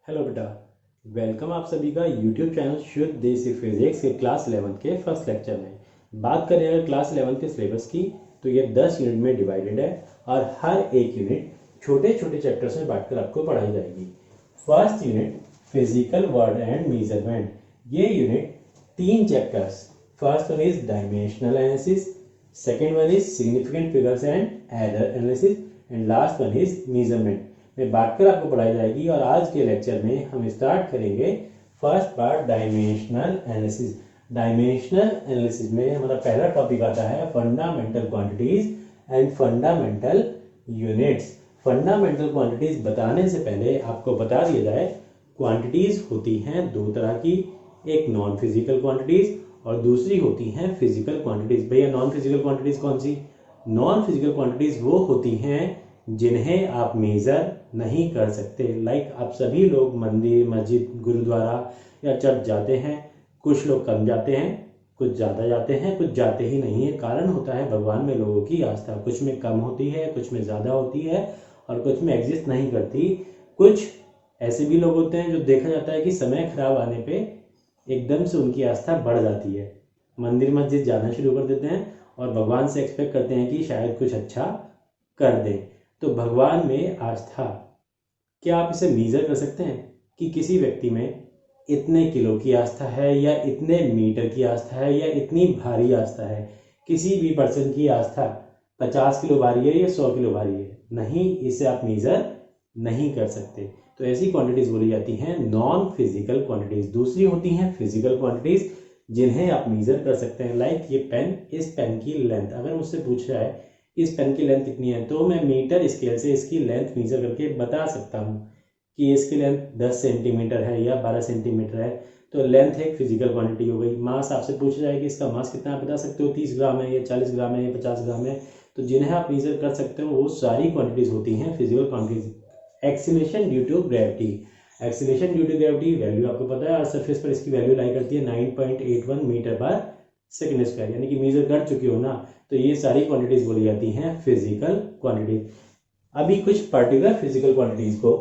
Hello बेटा, welcome आप सभी का यूट्यूब चैनल शुद्ध देसी फिजिक्स के क्लास 11 के फर्स्ट लेक्चर में। बात करें अगर क्लास 11 के सिलेबस की तो ये 10 यूनिट में डिवाइडेड है और हर एक यूनिट छोटे छोटे चैप्टर्स में बांटकर आपको पढ़ाई जाएगी। First unit physical world and measurement, ये unit 3 chapters, first one is dimensional analysis, second one is significant figures and error analysis and last one is measurement में बांटकर आपको पढ़ाई जाएगी। और आज के लेक्चर में हम स्टार्ट करेंगे first part dimensional analysis. Dimensional analysis में हमारा पहला टॉपिक आता है fundamental quantities and fundamental units. Fundamental quantities बताने से पहले आपको बता दिया जाए, क्वांटिटीज होती हैं दो तरह की, एक नॉन फिजिकल क्वांटिटीज और दूसरी होती हैं फिजिकल क्वांटिटीज। भैया नॉन फिजिकल क्वांटिटीज कौन सी? नॉन फिजिकल क्वांटिटीज वो होती हैं जिन्हें आप मेजर नहीं कर सकते। लाइक आप सभी लोग मंदिर, मस्जिद, गुरुद्वारा या चर्च जाते हैं। कुछ लोग कम जाते हैं, कुछ ज़्यादा जाते हैं, कुछ जाते ही नहीं है। कारण होता है भगवान में लोगों की आस्था, कुछ में कम होती है, कुछ में ज़्यादा होती है और कुछ में एग्जिस्ट नहीं करती। कुछ ऐसे भी लोग होते हैं जो देखा जाता है कि समय खराब आने पे एकदम से उनकी आस्था बढ़ जाती है, मंदिर मस्जिद जाना शुरू कर देते हैं और भगवान से एक्सपेक्ट करते हैं कि शायद कुछ अच्छा कर दें। तो भगवान में आस्था, क्या आप इसे मीज़र कर सकते हैं कि किसी व्यक्ति में इतने किलो की आस्था है या इतने मीटर की आस्था है या इतनी भारी आस्था है? किसी भी पर्सन की आस्था 50 किलो भारी है या 100 किलो भारी है? नहीं, इसे आप मीज़र नहीं कर सकते। तो ऐसी क्वांटिटीज़ बोली जाती हैं नॉन फिजिकल क्वांटिटीज़। दूसरी होती हैं फिजिकल क्वांटिटीज़ जिन्हें आप मीज़र कर सकते हैं। लाइक ये पेन, इस पेन की लेंथ अगर मुझसे पूछा है इस पेन की लेंथ कितनी है, तो मैं मीटर स्केल से इसकी लेंथ मेजर करके बता सकता हूँ कि इसकी लेंथ 10 सेंटीमीटर है या 12 सेंटीमीटर है। तो लेंथ एक फिजिकल क्वांटिटी हो गई। मास आपसे पूछा जाए कि इसका मास कितना, आप बता सकते हो 30 ग्राम है या 40 ग्राम है या 50 ग्राम है। तो जिन्हें आप मेजर कर सकते हो वो सारी क्वांटिटीज होती हैं physical quantities. Acceleration due to gravity, acceleration due to gravity value आपको पता है, और सरफेस पर इसकी वैल्यू लाई करती है 9.81 मीटर पर सेकेंड स्क्वायर, यानी कि मेजर कर चुके हो ना। तो ये सारी क्वांटिटीज बोली जाती हैं फिजिकल क्वांटिटीज। अभी कुछ पर्टिकुलर फिजिकल क्वांटिटीज को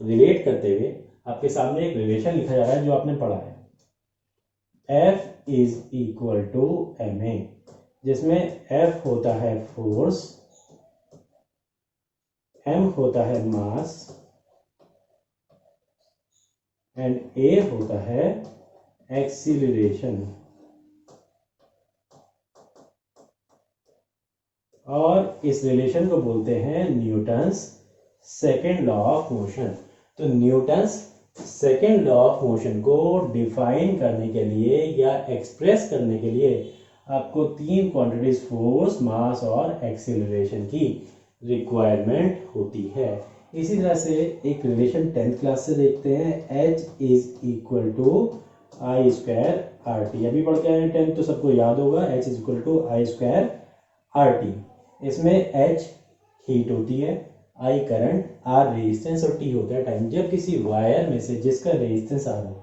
रिलेट करते हुए आपके सामने एक रिलेशन लिखा जा रहा है जो आपने पढ़ा है, F is equal to ma, जिसमें F होता है फोर्स, m होता है मास एंड a होता है एक्सीलरेशन। और इस रिलेशन को बोलते हैं Newton's second law of motion. तो Newton's second law of motion को डिफाइन करने के लिए या एक्सप्रेस करने के लिए आपको 3 क्वांटिटीज फोर्स, मास और एक्सीलरेशन की रिक्वायरमेंट होती है। इसी तरह से एक रिलेशन 10th क्लास से देखते हैं, H is equal to I square R T. अभी पढ़ के आए 10th तो सबको याद होगा, H is equal to I square R T. इसमें H हीट होती है, I करंट, R रेजिस्टेंस और T होता है टाइम। जब किसी वायर में से जिसका रेजिस्टेंस R हो,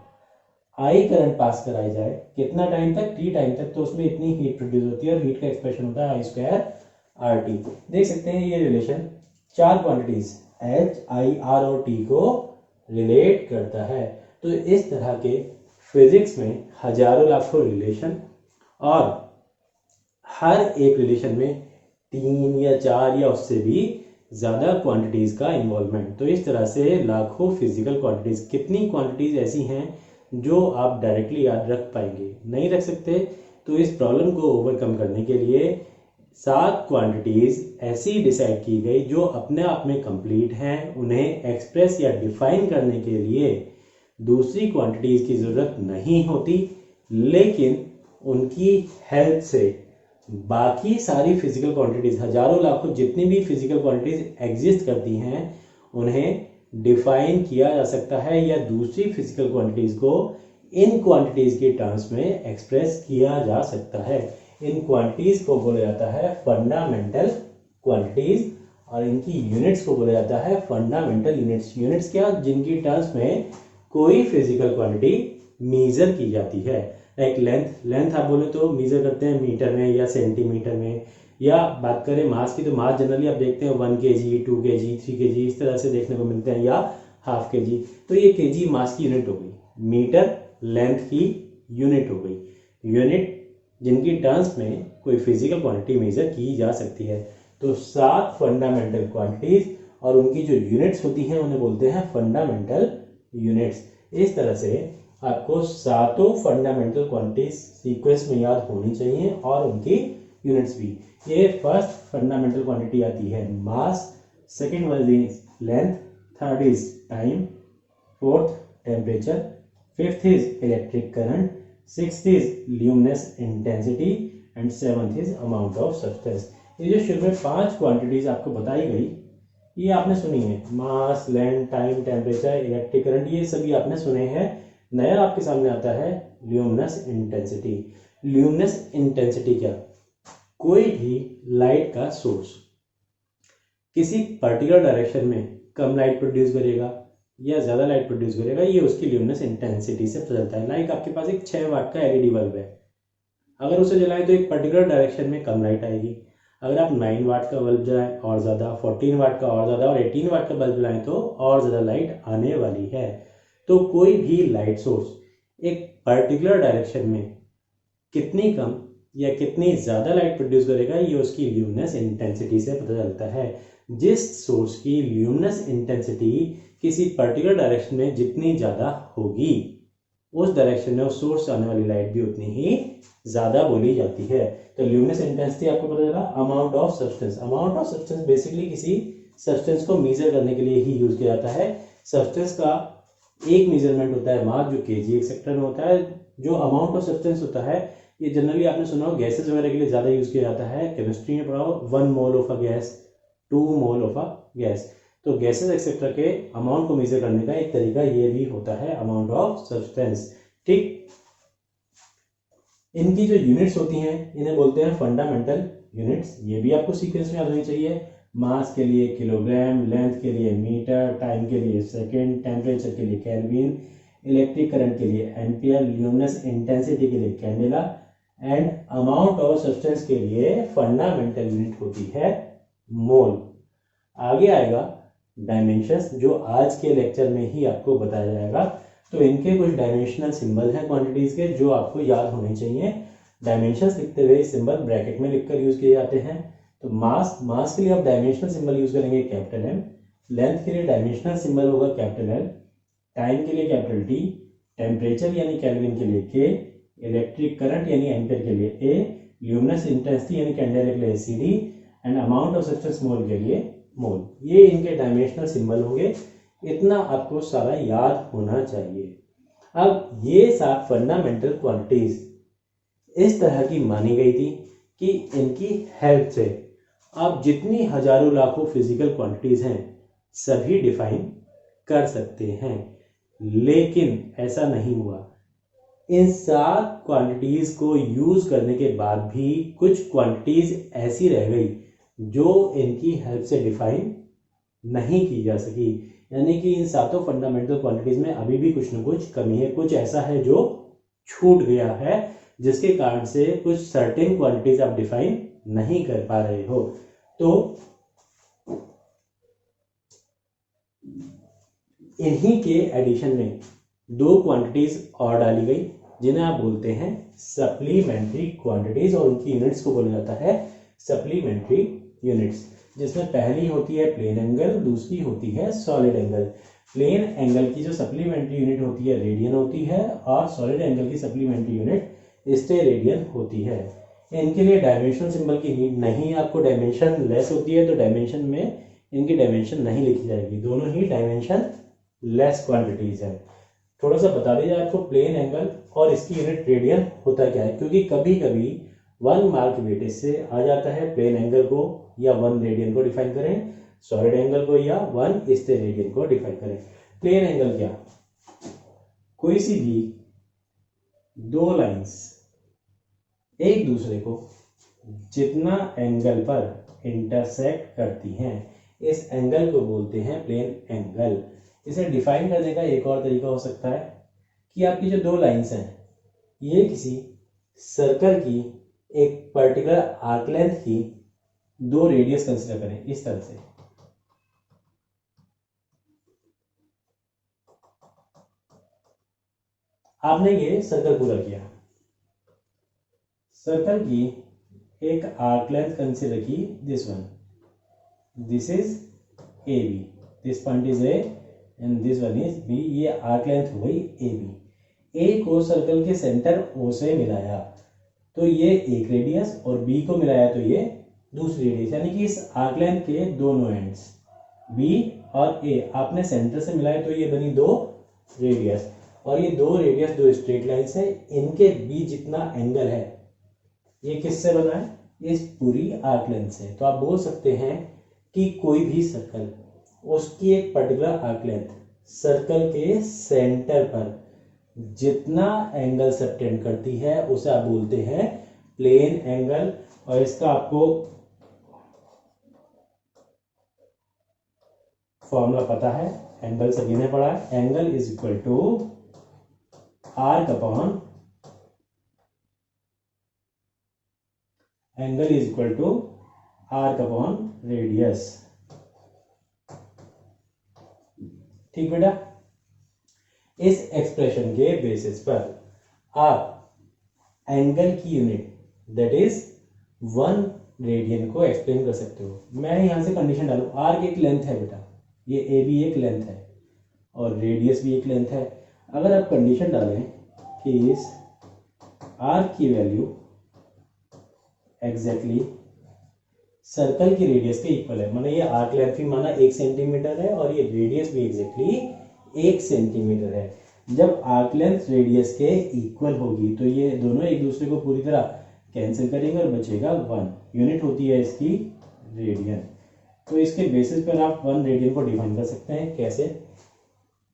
I करंट पास कराई जाए कितना टाइम तक? T टाइम तक, तो उसमें इतनी हीट प्रोड्यूस होती है और हीट का एक्सप्रेशन होता है आई स्क्वायर आर टी। देख सकते हैं ये relation 4 quantities H, I, R और T को रिलेट करता है। तो इस तरह के फिजिक्स में हजारों लाखों रिलेशन और हर एक रिलेशन में 3 या 4 या उससे भी ज़्यादा क्वांटिटीज़ का इन्वॉल्वमेंट। तो इस तरह से लाखों फिजिकल क्वांटिटीज़। कितनी क्वांटिटीज़ ऐसी हैं जो आप डायरेक्टली याद रख पाएंगे? नहीं रख सकते। तो इस प्रॉब्लम को ओवरकम करने के लिए 7 क्वांटिटीज़ ऐसी डिसाइड की गई जो अपने आप में कंप्लीट हैं। उन्हें एक्सप्रेस या डिफाइन करने के लिए दूसरी क्वांटिटीज़ की ज़रूरत नहीं होती, लेकिन उनकी हेल्प से बाकी सारी फिजिकल क्वांटिटीज, हजारों लाखों जितनी भी फिजिकल क्वांटिटीज एग्जिस्ट करती हैं, उन्हें डिफाइन किया जा सकता है या दूसरी फिजिकल क्वांटिटीज को इन क्वांटिटीज के टर्म्स में एक्सप्रेस किया जा सकता है। इन क्वांटिटीज को बोला जाता है फंडामेंटल क्वांटिटीज और इनकी यूनिट्स को बोला जाता है फंडामेंटल यूनिट्स। यूनिट्स क्या? जिनकी टर्म्स में कोई फिजिकल क्वांटिटी मेजर की जाती है। लाइक लेंथ आप बोले तो मेजर करते हैं मीटर में या सेंटीमीटर में। या बात करें मास की, तो मास जनरली आप देखते हैं 1 kg, 2 kg, 3 kg इस तरह से देखने को मिलते हैं, या हाफ के जी, तो ये के जी मास की यूनिट हो गई, मीटर लेंथ की यूनिट हो गई, यूनिट जिनकी टर्म्स में कोई फिजिकल क्वांटिटी मेजर की जा सकती है। तो 7 फंडामेंटल क्वांटिटीज और उनकी जो यूनिट्स होती हैं उन्हें बोलते हैं फंडामेंटल यूनिट्स। इस तरह से आपको सातों फंडामेंटल क्वांटिटीज सीक्वेंस में याद होनी चाहिए और उनकी यूनिट्स भी। ये फर्स्ट फंडामेंटल क्वांटिटी आती है mass, second one is length, third is time, fourth temperature, fifth is electric current, sixth is luminous intensity and seventh is amount of substance. ये जो शुरू में 5 क्वांटिटीज आपको बताई गई ये आपने सुनी है, mass, length, time, temperature, electric current, ये सभी आपने सुने हैं। नया आपके सामने आता है ल्यूमिनस इंटेंसिटी। ल्यूमिनस इंटेंसिटी क्या, कोई भी लाइट का सोर्स किसी पर्टिकुलर डायरेक्शन में कम लाइट प्रोड्यूस करेगा या ज़्यादा लाइट प्रोड्यूस करेगा, ये उसकी ल्यूमिनस इंटेंसिटी से पता चलता है। लाइक आपके पास एक 6 वाट का एलईडी बल्ब है, अगर उसे जलाएं तो एक पर्टिकुलर डायरेक्शन में कम लाइट आएगी। अगर आप 9 वाट का बल्ब जलाएं और ज़्यादा, 14 वाट का और ज़्यादा और 18 वाट का बल्ब जलाएं तो और ज़्यादा लाइट आने वाली है। तो कोई भी लाइट सोर्स एक पर्टिकुलर डायरेक्शन में कितनी कम या कितनी ज़्यादा लाइट प्रोड्यूस करेगा ये उसकी ल्यूमिनस इंटेंसिटी से पता चलता है। जिस सोर्स की ल्यूमिनस इंटेंसिटी किसी पर्टिकुलर डायरेक्शन में जितनी ज़्यादा होगी उस डायरेक्शन में उस सोर्स से आने वाली लाइट भी उतनी ही ज़्यादा बोली जाती है। तो ल्यूमिनस इंटेंसिटी आपको पता चला। Amount of substance, amount of substance basically किसी सब्सटेंस को मेजर करने के लिए ही यूज़ किया जाता है। सब्सटेंस का एक मेजरमेंट होता है मास, जो केजी एक सेक्टर में होता है। जो अमाउंट ऑफ सब्सटेंस होता है ये जनरली आपने सुना हो गैसेस वगैरह के लिए ज़्यादा यूज़ किया जाता है। केमिस्ट्री में पढ़ा हो 1 mole of a gas, 2 mole of a gas. तो गैसेस एक्सेट्रा के अमाउंट को मेजर करने का एक तरीका ये भी होता है अमाउंट ऑफ सब्सटेंस। ठीक, इनकी जो यूनिट्स होती हैं इन्हें बोलते हैं फंडामेंटल यूनिट्स। ये भी आपको सीक्वेंस में याद होनी चाहिए। मास के लिए किलोग्राम, लेंथ के लिए मीटर, टाइम के लिए सेकेंड, टेम्परेचर के लिए केल्विन, इलेक्ट्रिक करंट के लिए एम्पियर, ल्यूमिनस इंटेंसिटी के लिए candela and amount of substance के लिए फंडामेंटल यूनिट होती है मोल। आगे आएगा डायमेंशंस, जो आज के लेक्चर में ही आपको बताया जाएगा। तो इनके कुछ डायमेंशनल सिंबल हैं क्वांटिटीज के जो आपको याद होने चाहिए। डायमेंशंस लिखते हुए सिंबल ब्रैकेट में लिखकर यूज किए जाते हैं। तो मास के लिए आप डायमेंशनल सिंबल यूज करेंगे कैपिटल एम, लेंथ के लिए डायमेंशनल सिंबल होगा कैपिटल एल, टाइम के लिए कैपिटल टी, टेम्परेचर यानी केल्विन के लिए के, इलेक्ट्रिक करंट यानी एम्पियर के लिए ए, ल्यूमिनस इंटेंसिटी यानी कैंडेला के लिए C D and amount of substance mole के लिए मोल। ये इनके डायमेंशनल सिंबल होंगे। इतना आपको सारा याद होना चाहिए। अब ये 7 फंडामेंटल क्वांटिटीज इस तरह की मानी गई थी कि इनकी हेल्प से आप जितनी हजारों लाखों फिजिकल क्वांटिटीज हैं सभी डिफाइन कर सकते हैं। लेकिन ऐसा नहीं हुआ। इन 7 क्वांटिटीज को यूज करने के बाद भी कुछ क्वांटिटीज ऐसी रह गई जो इनकी हेल्प से डिफाइन नहीं की जा सकी। यानी कि इन 7 फंडामेंटल क्वांटिटीज में अभी भी कुछ न कुछ कमी है, कुछ ऐसा है जो छूट गया है जिसके कारण से कुछ सर्टेन क्वांटिटीज आप डिफाइन नहीं कर पा रहे हो। तो इन्हीं के एडिशन में 2 क्वांटिटीज और डाली गई जिन्हें आप बोलते हैं सप्लीमेंट्री क्वांटिटीज और उनकी यूनिट्स को बोला जाता है सप्लीमेंट्री यूनिट्स, जिसमें पहली होती है प्लेन एंगल, दूसरी होती है सॉलिड एंगल। प्लेन एंगल की जो सप्लीमेंट्री यूनिट होती है रेडियन होती है और सॉलिड एंगल की सप्लीमेंट्री यूनिट स्टेरेडियन होती है। इनके लिए डायमेंशन सिंबल की नीड नहीं, आपको डायमेंशन लेस होती है तो डायमेंशन में इनकी डायमेंशन नहीं लिखी जाएगी। दोनों ही डायमेंशन लेस क्वांटिटीज है। थोड़ा सा बता दीजिए आपको प्लेन एंगल और इसकी यूनिट रेडियन होता क्या है, क्योंकि कभी कभी 1 मार्क वेटेज से आ जाता है प्लेन एंगल को या 1 रेडियन को डिफाइन करें, सॉलिड एंगल को या 1 स्टेरेडियन को डिफाइन करें। प्लेन एंगल क्या, कोई सी भी 2 लाइंस एक दूसरे को जितना एंगल पर इंटरसेक्ट करती हैं इस एंगल को बोलते हैं प्लेन एंगल। इसे डिफाइन करने का एक और तरीका हो सकता है कि आपकी जो 2 लाइंस हैं ये किसी सर्कल की एक पर्टिकुलर आर्क लेंथ की 2 रेडियस कंसिडर करें इस तरह से। आपने ये सर्कल पूरा किया, सर्कल की एक आर्क लेंथ कंसीडर की, this one, this is A B, this point is A and this one is B, ये आर्क लेंथ हो गई ए बी। ए को सर्कल के सेंटर ओ से मिलाया तो ये एक रेडियस, और बी को मिलाया तो ये दूसरी रेडियस, यानी कि इस आर्क लेंथ के दोनों एंड्स बी और ए आपने सेंटर से मिलाया तो ये बनी दो रेडियस, और ये दो रेडियस दो स्ट्रेट लाइंस है, इनके बीच जितना एंगल है ये किससे बना है, इस पूरी आर्क लेंथ से। तो आप बोल सकते हैं कि कोई भी सर्कल, उसकी एक पर्टिकुलर आर्क लेंथ सर्कल के सेंटर पर जितना एंगल सबटेंड करती है उसे आप बोलते हैं प्लेन एंगल। और इसका आपको फॉर्मूला पता है, एंगल सभी ने पढ़ा है, angle is equal to arc upon angle is equal to arc upon radius. ठीक बेटा, इस एक्सप्रेशन के बेसिस पर आप एंगल की यूनिट दैट इज 1 रेडियन को एक्सप्लेन कर सकते हो। मैं यहां से कंडीशन डालू, आर्क एक लेंथ है बेटा, ये ए भी एक लेंथ है और रेडियस भी एक लेंथ है। अगर आप कंडीशन डालें कि इस आर्क की वैल्यू एग्जैक्टली सर्कल की रेडियस के इक्वल है, माना ये आर्क लेंथ भी माना 1 सेंटीमीटर है और ये रेडियस भी एग्जैक्टली 1 सेंटीमीटर है। जब आर्क लेंथ रेडियस के इक्वल होगी तो ये दोनों एक दूसरे को पूरी तरह कैंसिल करेंगे और बचेगा 1, यूनिट होती है इसकी रेडियन। तो इसके बेसिस पर आप 1 रेडियन को डिफाइन कर सकते हैं। कैसे,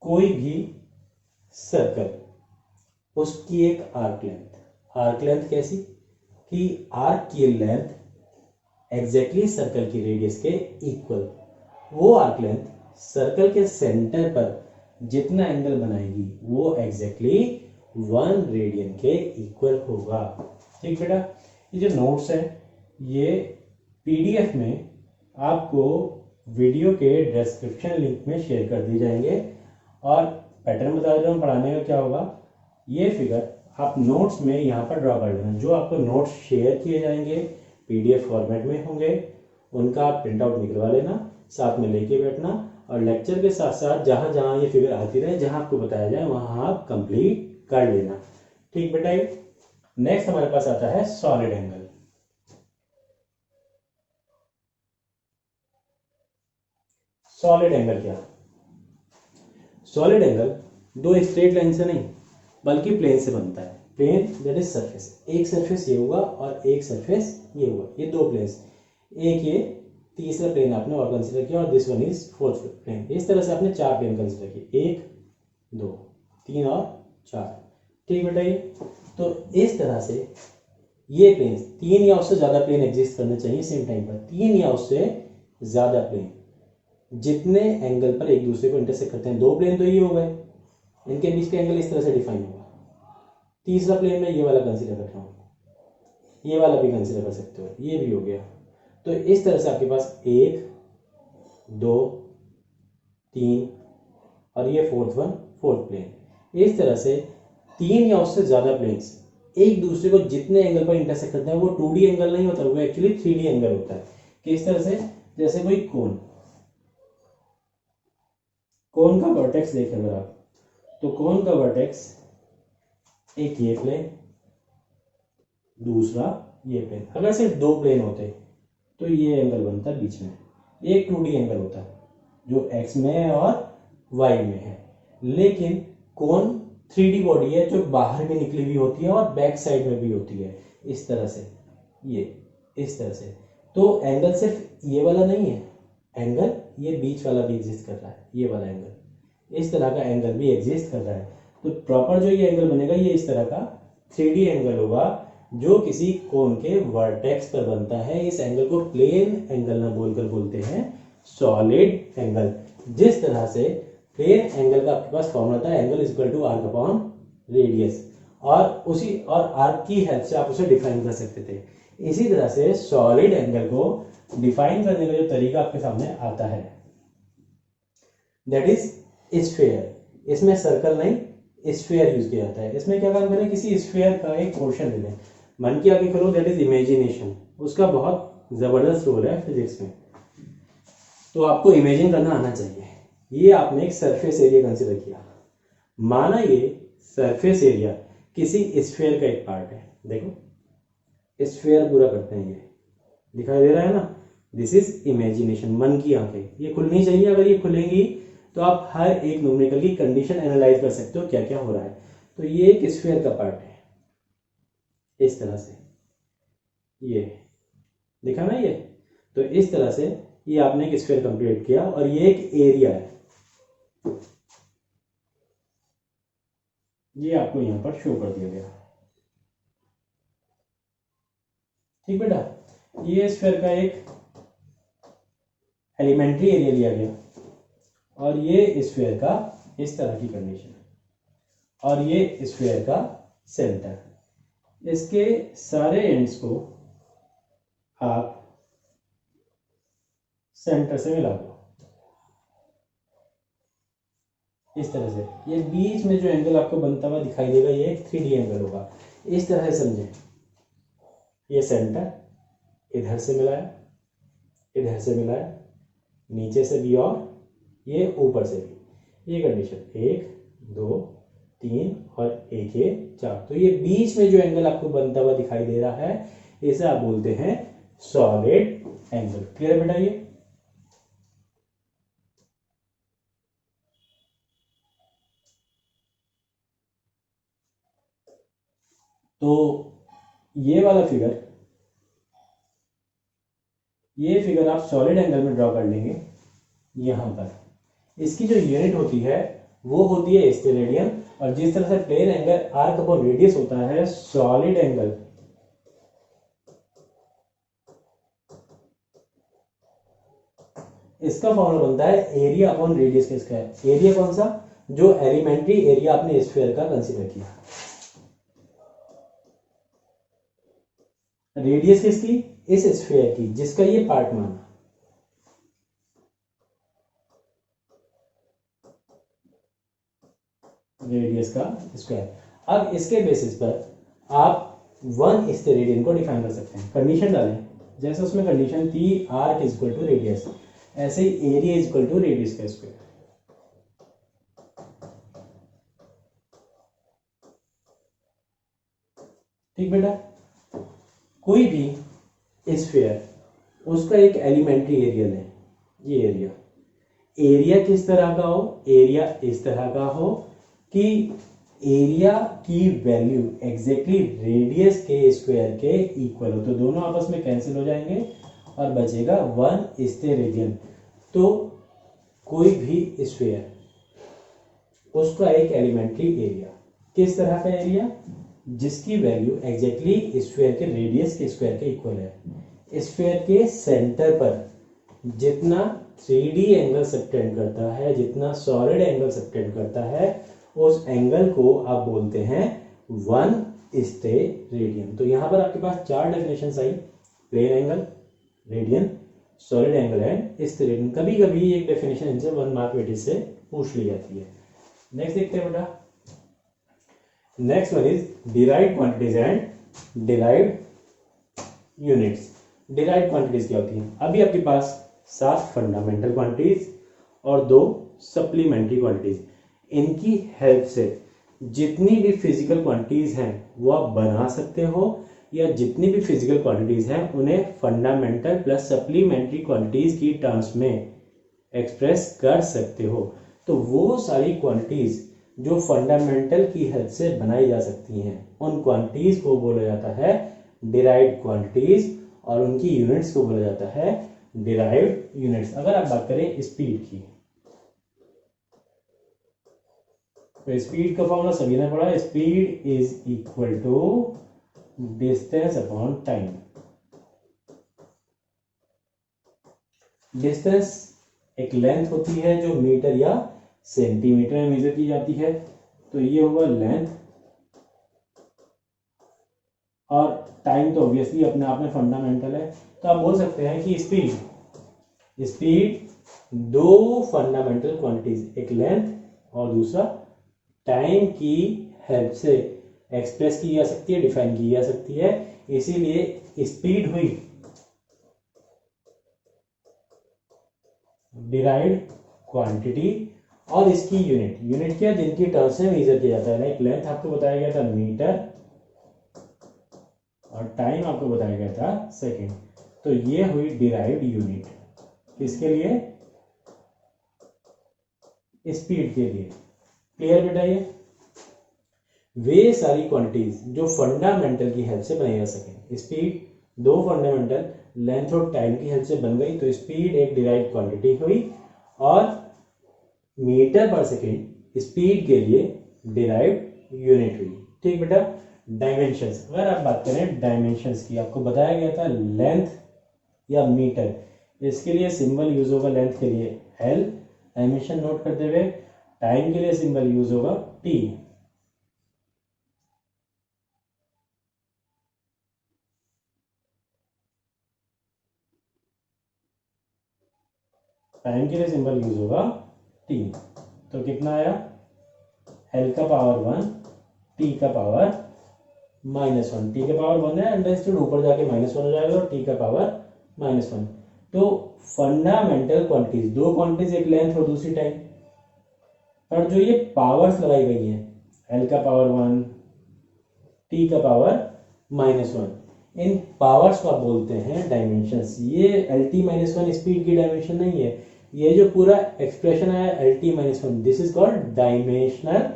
कोई भी सर्कल उसकी एक आर्क लेंथ कैसी कि आर्क की लेंथ एग्जैक्टली सर्कल की रेडियस के इक्वल, वो आर्क लेंथ सर्कल के सेंटर पर जितना एंगल बनाएगी वो एग्जैक्टली 1 रेडियन के इक्वल होगा। ठीक बेटा, ये जो नोट्स है ये पीडीएफ में आपको वीडियो के डिस्क्रिप्शन लिंक में शेयर कर दिए जाएंगे। और पैटर्न बता रहा हूँ पढ़ाने का क्या होगा, ये फिगर आप नोट्स में यहाँ पर ड्रॉ कर लेना। जो आपको नोट्स शेयर किए जाएंगे पीडीएफ फॉर्मेट में होंगे, उनका आप प्रिंट आउट निकलवा लेना, साथ में लेके बैठना और लेक्चर के साथ साथ जहाँ जहाँ ये फिगर आती रहे, जहाँ आपको बताया जाए वहाँ आप कंप्लीट कर लेना। ठीक बेटा, नेक्स्ट हमारे पास आता है सॉलिड एंगल। सॉलिड एंगल क्या, सॉलिड एंगल दो स्ट्रेट लाइन से नहीं बल्कि प्लेन से बनता है। प्लेन दैट इज सरफेस, एक सरफेस ये होगा और एक सरफेस ये होगा, ये दो प्लेन्स, एक ये तीसरा प्लेन आपने और कंसीडर किया और this one is fourth plane. इस तरह से आपने 4 प्लेन कंसीडर किए, 1 2 3 और 4। ठीक बेटा, ये तो इस तरह से ये प्लेन 3 या उससे ज्यादा प्लेन एग्जिस्ट करने चाहिए सेम टाइम पर, 3 या उससे ज्यादा प्लेन जितने एंगल पर एक दूसरे को इंटरसेक्ट करते हैं। 2 प्लेन तो ये हो गए, इनके बीच का एंगल इस तरह से डिफाइन होगा। तीसरा प्लेन में ये वाला कंसीडर कर रहा हूँ, ये वाला भी कंसीडर कर सकते हो, ये भी हो गया। तो इस तरह से आपके पास 1 2 3 और ये फोर्थ प्लेन। इस तरह से 3 या उससे ज्यादा प्लेन्स एक दूसरे को जितने एंगल पर इंटरसेक्ट करते हैं वो 2D एंगल नहीं होता, वो एक्चुअली 3D एंगल होता है। किस तरह से, जैसे कोई कोन का वर्टेक्स देखें अगर आप, तो कोन का वर्टेक्स एक ये प्लेन, दूसरा ये प्लेन। अगर सिर्फ 2 प्लेन होते तो ये एंगल बनता है बीच में, एक 2D एंगल होता है जो x में है और y में है। लेकिन कोन 3D बॉडी है जो बाहर भी निकली हुई होती है और बैक साइड में भी होती है, इस तरह से, ये इस तरह से। तो एंगल सिर्फ ये वाला नहीं है, एंगल ये बीच वाला भी एग्जिस्ट कर रहा है, ये वाला एंगल, इस तरह का एंगल भी एग्जिस्ट कर रहा है। तो प्रॉपर जो ये एंगल बनेगा ये इस तरह का 3D एंगल होगा जो किसी कोन के वर्टेक्स पर बनता है। इस एंगल को प्लेन एंगल ना बोलकर बोलते हैं सॉलिड एंगल। जिस तरह से प्लेन एंगल का आपके पास फॉर्मूला था angle is equal to arc upon radius, और आर्क की हेल्प से आप उसे डिफाइन कर सकते थे। इसी तरह से सॉलिड एंगल को डिफाइन करने का जो तरीका आपके सामने आता है दैट इज स्फीयर। इसमें सर्कल नहीं, स्फीयर यूज किया जाता है। इसमें क्या काम करें, किसी स्फीयर का एक पोर्शन ले लें, मन की आगे करो, दैट इज इमेजिनेशन, उसका बहुत जबरदस्त रोल है फिजिक्स में, तो आपको इमेजिन करना आना चाहिए। ये आपने एक सरफेस एरिया कंसिडर किया, माना ये सरफेस एरिया किसी स्फीयर का एक पार्ट है। देखो स्फीयर पूरा करते हैं, ये दिखाई दे रहा है ना, दिस इज इमेजिनेशन, मन की आंखें ये खुलनी चाहिए, अगर ये खुलेंगी तो आप हर एक न्यूमेरिकल की कंडीशन एनालाइज कर सकते हो क्या क्या हो रहा है। तो ये एक स्फीयर का पार्ट है, इस तरह से ये देखा ना ये, तो इस तरह से ये आपने एक स्फीयर कंप्लीट किया, और ये एक एरिया है, ये आपको यहां पर शो कर दिया गया। ठीक बेटा, ये स्फीयर का एक एलिमेंट्री एरिया लिया गया, और ये स्फीयर का इस तरह की कंडीशन, और ये स्फीयर का सेंटर, इसके सारे एंड्स को आप सेंटर से मिला दो इस तरह से। ये बीच में जो एंगल आपको बनता हुआ दिखाई देगा, ये एक 3D एंगल होगा, इस तरह से समझें। ये सेंटर इधर से मिलाया, इधर से मिलाया, नीचे से भी, और ये ऊपर से भी, ये कंडीशन 1 2 3 और 1 ये 4। तो ये बीच में जो एंगल आपको बनता हुआ दिखाई दे रहा है, इसे आप बोलते हैं सॉलिड एंगल। क्लियर है बेटा ये? तो ये वाला फिगर, ये फिगर आप सॉलिड एंगल में ड्रॉ कर लेंगे। यहां पर इसकी जो यूनिट होती है वो होती है स्टेरेडियन, और जिस तरह से plane angle arc upon radius होता है, सॉलिड एंगल इसका फॉर्मूला बनता है एरिया अपॉन रेडियस के स्क्वायर। एरिया कौन सा? जो एलिमेंट्री एरिया आपने स्फीयर का कंसीडर किया। रेडियस किसकी? इस स्फीयर की, जिसका ये पार्ट माना। रेडियस का स्क्वायर। अब इसके बेसिस पर आप 1 स्टेरेडियन को डिफाइन कर सकते हैं। कंडीशन डालें, जैसे उसमें कंडीशन थी arc is equal to radius, ऐसे ही area is equal to radius का स्क्वायर। ठीक बेटा, कोई भी स्फीयर, उसका एक एलिमेंट्री एरिया लें, ये एरिया, एरिया किस तरह का हो? एरिया इस तरह का हो कि एरिया की वैल्यू एग्जैक्टली रेडियस के स्क्वायर के इक्वल हो, तो दोनों आपस में कैंसिल हो जाएंगे और बचेगा 1 स्टेरेडियन। तो कोई भी स्फीयर, उसका एक एलिमेंट्री एरिया, किस तरह का एरिया? जिसकी वैल्यू एग्जैक्टली स्फीयर के रेडियस के स्क्वायर के इक्वल है। स्फीयर के सेंटर पर जितना 3D एंगल सबटेंड करता है, जितना सॉलिड एंगल सबटेंड करता है, उस एंगल को आप बोलते हैं 1 स्टेरेडियन। तो यहां पर आपके पास 4 डेफिनेशन आई, plane angle, radian, solid angle and steradian. कभी कभी एक डेफिनेशन इनसे 1 मार्क वेटेज से पूछ ली जाती है। नेक्स्ट देखते हैं बेटा, next one is derived quantities and derived units. Derived quantities क्या होती हैं? अभी आपके पास 7 फंडामेंटल क्वांटिटीज और 2 सप्लीमेंट्री क्वांटिटीज, इनकी हेल्प से जितनी भी फिजिकल क्वांटिटीज हैं वो आप बना सकते हो, या जितनी भी फिजिकल क्वांटिटीज हैं उन्हें फंडामेंटल प्लस सप्लीमेंट्री क्वांटिटीज की टर्म्स में एक्सप्रेस कर सकते हो। तो वो सारी क्वांटिटीज जो फंडामेंटल की हेल्प से बनाई जा सकती हैं, उन क्वांटिटीज को बोला जाता है डिराइव्ड क्वांटिटीज, और उनकी यूनिट्स को बोला जाता है डिराइव्ड यूनिट्स। अगर आप बात करें स्पीड की, तो स्पीड का फॉर्मूला सभी ने पढ़ा, speed is equal to distance upon time. Distance एक लेंथ होती है जो मीटर या सेंटीमीटर में मेजर की जाती है, तो ये होगा लेंथ, और टाइम तो ऑब्वियसली अपने आप में फंडामेंटल है। तो आप बोल सकते हैं कि स्पीड 2 फंडामेंटल क्वांटिटीज, एक लेंथ और दूसरा टाइम की हेल्प से एक्सप्रेस की जा सकती है, डिफाइन की जा सकती है। इसीलिए स्पीड हुई डिराइव्ड क्वांटिटी और इसकी यूनिट क्या, जिनकी टर्म्स में मेजर किया जाता है। लाइक लेंथ आपको बताया गया था मीटर और टाइम आपको बताया गया था सेकेंड। तो ये हुई डिराइव्ड यूनिट किसके लिए, स्पीड के लिए। क्लियर बेटा? ये वे सारी क्वांटिटीज जो फंडामेंटल की हेल्प से बनाई जा सके। स्पीड दो फंडामेंटल लेंथ और टाइम की हेल्प से बन गई, तो स्पीड एक डिराइव्ड क्वांटिटी हुई और मीटर पर सेकेंड स्पीड के लिए डिराइव्ड यूनिट हुई। ठीक बेटा? डायमेंशंस, अगर आप बात करें डायमेंशंस की, आपको बताया गया था लेंथ या मीटर, इसके लिए सिंबल यूज होगा लेंथ के लिए एल, डायमेंशन नोट करते हुए। टाइम के लिए सिंबल यूज होगा टी। टाइम के लिए सिंबल यूज होगा टी। तो कितना आया, एल का पावर 1, टी का पावर -1। टी का पावर 1 है, अंडरस्टूड, ऊपर जाके -1 हो जाएगा और टी का पावर -1। तो फंडामेंटल क्वांटिटीज, दो क्वांटिटीज, एक लेंथ और दूसरी टाइम, पर जो ये पावर्स लगाई गई हैं, एल का पावर 1, टी का पावर -1, इन पावर्स को आप बोलते हैं डायमेंशंस। ये एल टी -1 स्पीड की डायमेंशन नहीं है, ये जो पूरा एक्सप्रेशन है L T -1, this is called dimensional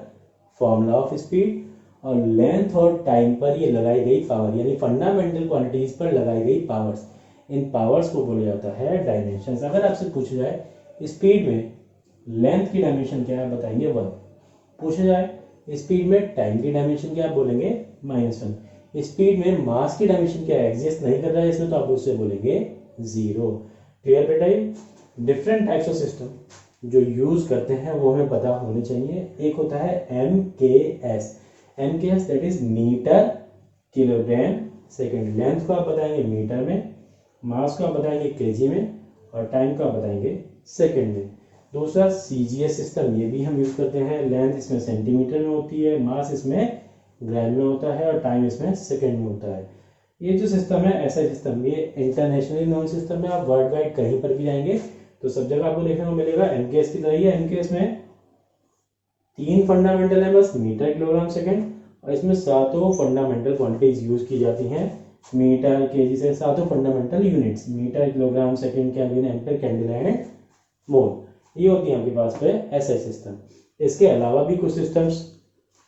formula of speed. और लेंथ और टाइम पर ये लगाई गई पावर, यानी फंडामेंटल क्वांटिटीज पर लगाई गई पावर्स, इन पावर्स को बोला जाता है डायमेंशंस। अगर आपसे पूछा जाए स्पीड में लेंथ की डायमेंशन क्या है, बताएंगे 1। पूछा जाए स्पीड में टाइम की डायमेंशन क्या है, बोलेंगे -1। स्पीड में मास की डायमेंशन क्या है, एग्जिस्ट नहीं कर रहा है इसमें, तो आप उससे बोलेंगे 0। क्लियर बेटा? ये डिफरेंट टाइप्स ऑफ सिस्टम जो यूज करते हैं वो हमें पता होने चाहिए। एक होता है MKS, MKS that is metre kilogram second. Length को आप बताएंगे मीटर में, मास को आप बताएंगे केजी में, और टाइम को आप बताएंगे सेकेंड में। दूसरा CGS सिस्टम, ये भी हम यूज करते हैं। लेंथ इसमें सेंटीमीटर में होती है, मास इसमें ग्राम में होता है, और टाइम इसमें सेकेंड में होता है। ये जो सिस्टम है ऐसा सिस्टम, ये इंटरनेशनली नोन सिस्टम है। आप वर्ल्ड वाइड कहीं पर भी जाएंगे तो सब जगह आपको देखने को मिलेगा MKS की तरह ही है। MKS में 3 फंडामेंटल है बस, मीटर किलोग्राम सेकेंड, और इसमें सातों फंडामेंटल क्वांटिटीज यूज की जाती हैं। मीटर केजी से सातों fundamental units, metre kilogram second kelvin ampere candle and mole, ये होती है आपके पास पे SI सिस्टम। इसके अलावा भी कुछ सिस्टम्स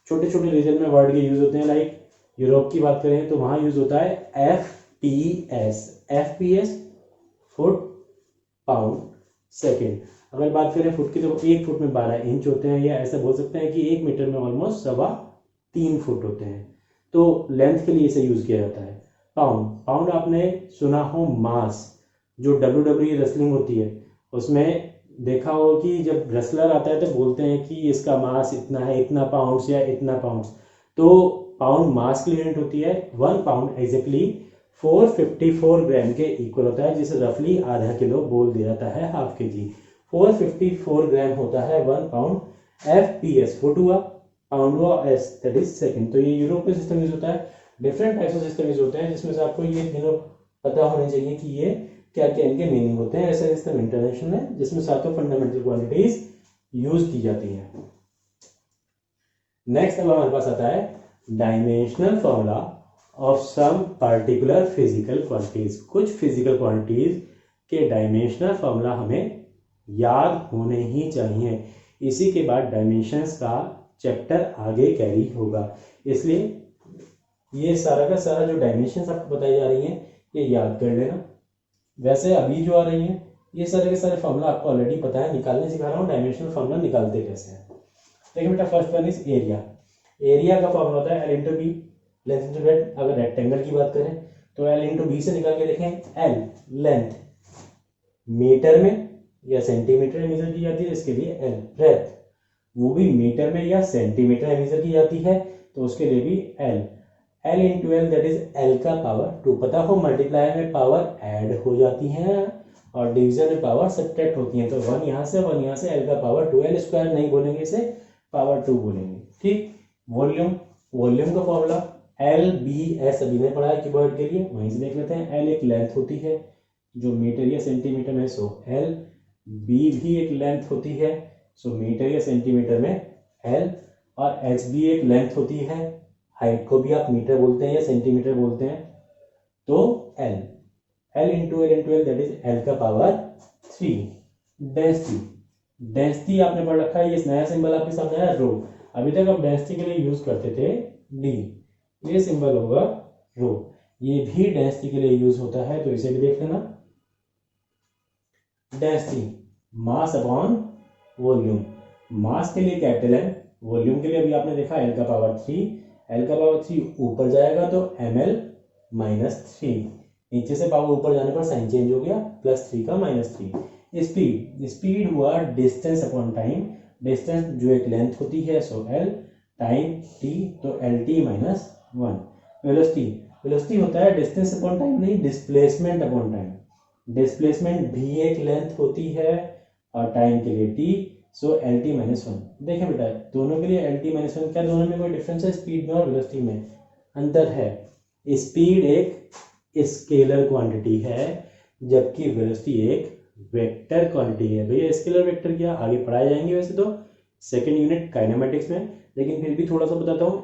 छोटे छोटे रीजन में वर्ल्ड के यूज होते हैं। लाइक यूरोप की बात करें तो वहां यूज होता है FPS फुट पाउंड सेकेंड। अगर बात करें फुट की तो 1 फुट में 12 इंच होते हैं, या ऐसा बोल सकते हैं कि 1 मीटर में ऑलमोस्ट 3.25 फुट होते हैं। तो लेंथ के लिए इसे यूज किया जाता है। पाउंड, पाउंड आपने सुना हो मास, जो WWE रेसलिंग होती है उसमें देखा हो कि जब रेसलर आता है तो बोलते हैं कि इसका मास इतना है, इतना पाउंड्स या इतना पाउंड्स। तो पाउंड मास की यूनिट होती है। 1 पाउंड एग्जैक्टली 454 ग्राम के इक्वल होता है, जिसे रफली आधा किलो बोल दिया जाता है, हाफ केजी। 454 ग्राम होता है 1 पाउंड। FPS फुट हुआ, पाउंड हुआ, S दैट इज सेकंड। तो ये यूरोप में सिस्टम यूज होता है। Different types of system use होते हैं, जिसमें से आपको ये तीनों पता होने चाहिए कि ये क्या क्या इनके मीनिंग होते हैं। ऐसा सिस्टम इंटरनेशनल है जिसमें सातों फंडामेंटल क्वांटिटीज यूज की जाती हैं। नेक्स्ट अब हमारे पास आता है dimensional formula of some particular physical quantities. कुछ फिजिकल क्वांटिटीज के डायमेंशनल फॉर्मूला हमें याद होने ही चाहिए। इसी के बाद डायमेंशंस का चैप्टर आगे कैरी होगा, इसलिए ये सारा का सारा जो डायमेंशंस आपको बताई जा रही हैं ये याद कर लेना। वैसे अभी जो आ रही हैं ये सारे के सारे फॉर्मूला आपको ऑलरेडी पता है, निकालने सिखा रहा हूँ डायमेंशनल फॉर्मूला निकालते कैसे हैं। देखिए बेटा, first one is area. Area का फॉर्मूला होता है L into B, length into breadth. अगर रेक्टेंगल की बात करें तो L इंटू बी से निकाल के देखें। L लेंथ मीटर में या सेंटीमीटर में मेजर की जाती है, इसके लिए L। ब्रेड्थ वो भी मीटर में या सेंटीमीटर में मेजर की जाती है, तो उसके लिए भी L। L into L that is L का पावर 2। पता हो मल्टीप्लाई में पावर ऐड हो जाती है और डिवीजन में पावर सब्ट्रैक्ट होती है, तो 1 यहाँ से 1 यहाँ से, L का पावर 2। L स्क्वायर नहीं बोलेंगे इसे, पावर 2 बोलेंगे, ठीक। वॉल्यूम, वॉल्यूम का फॉर्मूला एल बी एस अभी ने पढ़ा है क्यूबॉइड के लिए, वहीं से देख लेते हैं। एल एक लेंथ होती है जो मीटर या सेंटीमीटर में, सो एल। बी भी एक लेंथ होती है, सो मीटर या सेंटीमीटर में एल। और एच भी एक लेंथ होती है, हाइट को भी आप मीटर बोलते हैं या सेंटीमीटर बोलते हैं, तो L. L into L into L that is L का पावर 3। डेंसिटी, डेंसिटी आपने पढ़ रखा है, ये नया सिंबल आपके सामने आया रो। अभी तक आप डेंसिटी के लिए यूज करते थे डी, ये सिंबल होगा रो। ये भी डेंसिटी के लिए यूज होता है, तो इसे भी देख लेना। डेंसिटी मास अपॉन वॉल्यूम, मास के लिए कैपिटल एम, वॉल्यूम के लिए अभी आपने देखा एल का पावर 3। एल का पावर 3 ऊपर जाएगा तो एम एल -3, नीचे से पावर ऊपर जाने पर साइन चेंज हो गया, +3 का -3। स्पीड, स्पीड हुआ डिस्टेंस अपॉन टाइम, डिस्टेंस जो एक लेंथ होती है सो एल, टाइम टी तो एल टी -1। वेलोसिटी, वेलोसिटी होता है डिस्टेंस अपॉन टाइम नहीं, डिस्प्लेसमेंट अपॉन टाइम। डिस्प्लेसमेंट भी एक लेंथ होती है और टाइम के लिए टी, सो एल टी -1। देखिए बेटा दोनों के लिए एल टी -1, क्या दोनों में कोई डिफरेंस है? स्पीड में और वेलोसिटी में अंतर है। स्पीड एक स्केलर क्वांटिटी है जबकि वेलोसिटी एक वेक्टर क्वांटिटी है। भैया स्केलर वेक्टर क्या आगे पढ़ाए जाएंगे वैसे तो सेकेंड यूनिट काइनेमेटिक्स में, लेकिन फिर भी थोड़ा सा बताता हूँ।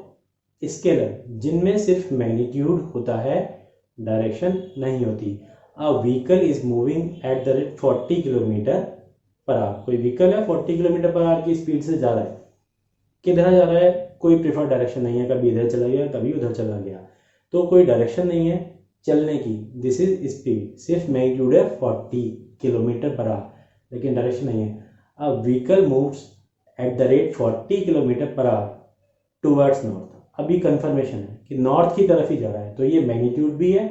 स्केलर जिनमें सिर्फ मैग्नीट्यूड होता है, डायरेक्शन नहीं होती। A vehicle is moving at the rate 40 kilometre per hour, कोई व्हीकल है 40 किलोमीटर पर आवर की स्पीड से जा रहा है, किधर जा रहा है? कोई प्रिफर डायरेक्शन नहीं है, कभी इधर चला गया कभी उधर चला गया, तो कोई डायरेक्शन नहीं है चलने की। दिस इज स्पीड, सिर्फ मैग्नीट्यूड है 40 किलोमीटर पर आवर, लेकिन डायरेक्शन नहीं है। A vehicle moves at the rate 40 kilometre per hour towards north, अभी कंफर्मेशन है कि नॉर्थ की तरफ ही जा रहा है, तो ये मैग्नीट्यूड भी है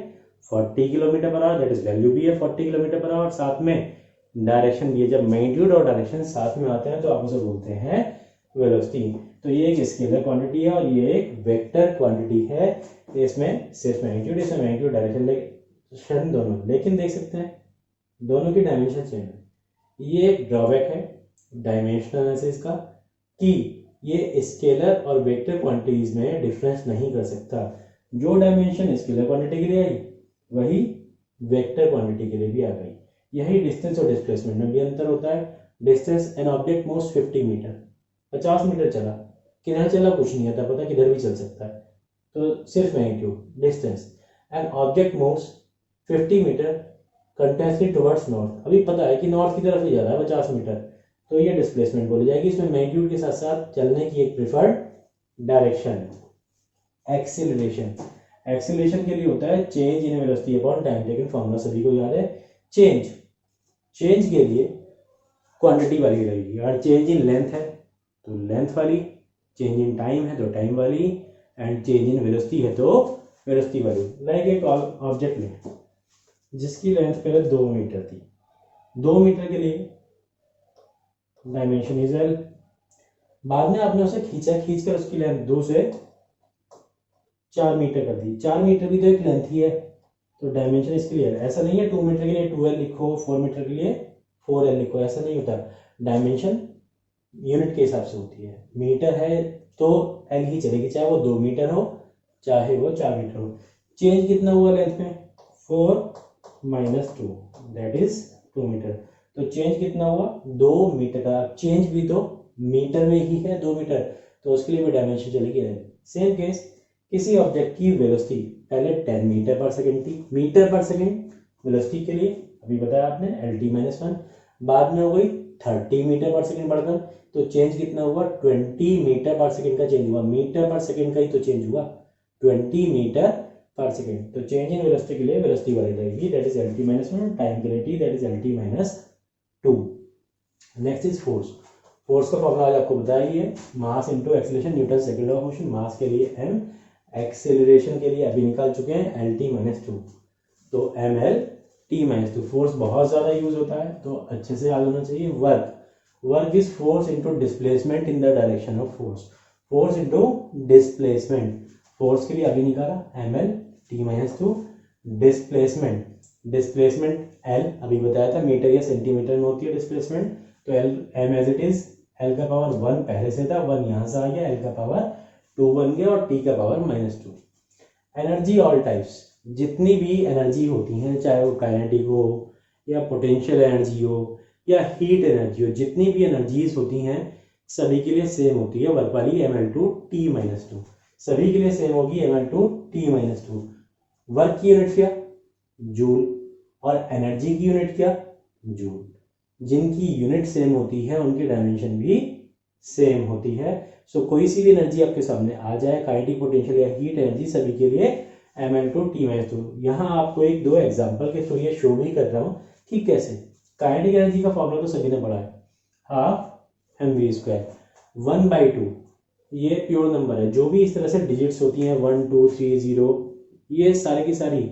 40 kilometre per hour, that is value भी है 40 किलोमीटर पर आवर, साथ में डायरेक्शन भी है। जब मैग्नीट्यूड और डायरेक्शन साथ में आते हैं तो आप उसे बोलते हैं वेलोसिटी। तो ये एक स्केलर क्वांटिटी है और ये एक वेक्टर क्वांटिटी है, इसमें सिर्फ मैग्नीट्यूड, इसमें मैग्नीट्यूड डायरेक्शन दोनों, लेकिन देख सकते हैं दोनों की डायमेंशन सेम है। ये एक ड्रॉबैक है डायमेंशनल एनालिसिस का कि ये स्केलर और वेक्टर क्वांटिटीज में डिफरेंस नहीं कर सकता। जो डायमेंशन स्केलर क्वांटिटी के लिए आई वही वेक्टर क्वांटिटी के लिए भी आ गई। यही डिस्टेंस और डिस्प्लेसमेंट में भी अंतर होता है। Distance, an object moves 50 metre, 50 metre चला, किधर चला कुछ नहीं आता पता, किधर भी चल सकता है, तो सिर्फ magnitude. Distance, an object moves 50 metre continuously towards north, अभी पता है कि नॉर्थ की तरफ ही जा रहा है 50 मीटर, तो ये डिस्प्लेसमेंट बोली जाएगी। इसमें मैग्नीट्यूड के साथ साथ चलने की एक प्रिफर्ड डायरेक्शन। एक्सीलरेशन, एक्सीलरेशन के लिए होता है change in velocity upon time, लेकिन फॉर्मूला सभी को याद है। चेंज, चेंज के लिए क्वांटिटी वाली रहेगी, और चेंज इन लेंथ है तो लेंथ वाली, चेंज इन टाइम है तो टाइम वाली, एंड चेंज इन वेलोसिटी है तो वेलोसिटी वाली। लाइक एक ऑब्जेक्ट लें जिसकी लेंथ पहले 2 मीटर थी, 2 मीटर के लिए डायमेंशन इज एल, बाद में आपने उसे खींचा, खींचकर उसकी लेंथ 2 से 4 मीटर कर दी। 4 मीटर भी तो एक लेंथ ही है, तो डायमेंशन इसके लिए ऐसा नहीं है 2 मीटर के लिए 2L लिखो, 4 मीटर के लिए 4L लिखो, ऐसा नहीं होता। डायमेंशन यूनिट के हिसाब से होती है। मीटर है तो L ही चलेगी, चाहे वो 2 मीटर हो चाहे वो 4 मीटर हो। चेंज कितना हुआ लेंथ में? 4 - 2 दैट इज 2 मीटर। तो चेंज कितना हुआ? 2 मीटर का। चेंज भी तो मीटर में ही है 2 मीटर, तो उसके लिए भी डायमेंशन चलेगी। सेम केस, किसी ऑब्जेक्ट की वेलोसिटी पहले 10 मीटर पर सेकेंड थी, मीटर पर सेकेंड वेलोसिटी के लिए अभी बताया आपने LT -1, बाद में हो गई 30 मीटर पर सेकेंड बढ़कर, तो चेंज कितना हुआ? 20 मीटर पर सेकेंड का चेंज हुआ। मीटर पर सेकेंड का ही तो चेंज हुआ, 20 मीटर पर सेकेंड। तो चेंज इन वेलोसिटी के लिए वेलोसिटी वाली रहेगी, दैट इज LT -1, टाइम के लिए T, that is LT -2। Next is force. Force का फॉर्मूला आज आपको बताया ही है, mass into acceleration, Newton second law of motion. Mass के लिए m, एक्सेलरेशन के लिए अभी निकाल चुके हैं LT -2, तो ML T -2। फोर्स बहुत ज़्यादा यूज होता है तो अच्छे से याद होना चाहिए। Work, work is force into displacement in the direction of force, force into displacement. Force के लिए अभी निकाला ML T -2। Displacement, displacement L अभी बताया था, मीटर या सेंटीमीटर में होती है डिस्प्लेसमेंट, तो L M as it is L का पावर 1 पहले से था, 1 यहाँ से आ गया, एल का पावर 2 बन गया और टी का पावर -2। एनर्जी ऑल टाइप्स, जितनी भी एनर्जी होती हैं, चाहे वो काइनेटिक हो या पोटेंशियल एनर्जी हो या हीट एनर्जी हो, जितनी भी एनर्जीज होती हैं सभी के लिए सेम होती है वर्क वाली ml/T-2। सभी के लिए सेम होगी ml/T-2। वर्क की यूनिट क्या, जूल, और एनर्जी की यूनिट क्या, जूल। जिनकी यूनिट सेम होती है उनकी डायमेंशन भी सेम होती है। सो कोई सी भी एनर्जी आपके सामने आ जाए, काइनेटिक, पोटेंशियल या हीट एनर्जी, सभी के लिए ml/T-2। यहाँ आपको एक दो एग्जांपल के थ्रू ये शो भी कर रहा हूँ कि कैसे। काइनेटिक एनर्जी का फॉर्मूला तो सभी ने पढ़ा है, हाफ mv², 1/2 ये प्योर नंबर है। जो भी इस तरह से डिजिट्स होती हैं 1 2 3 0, ये सारी की सारी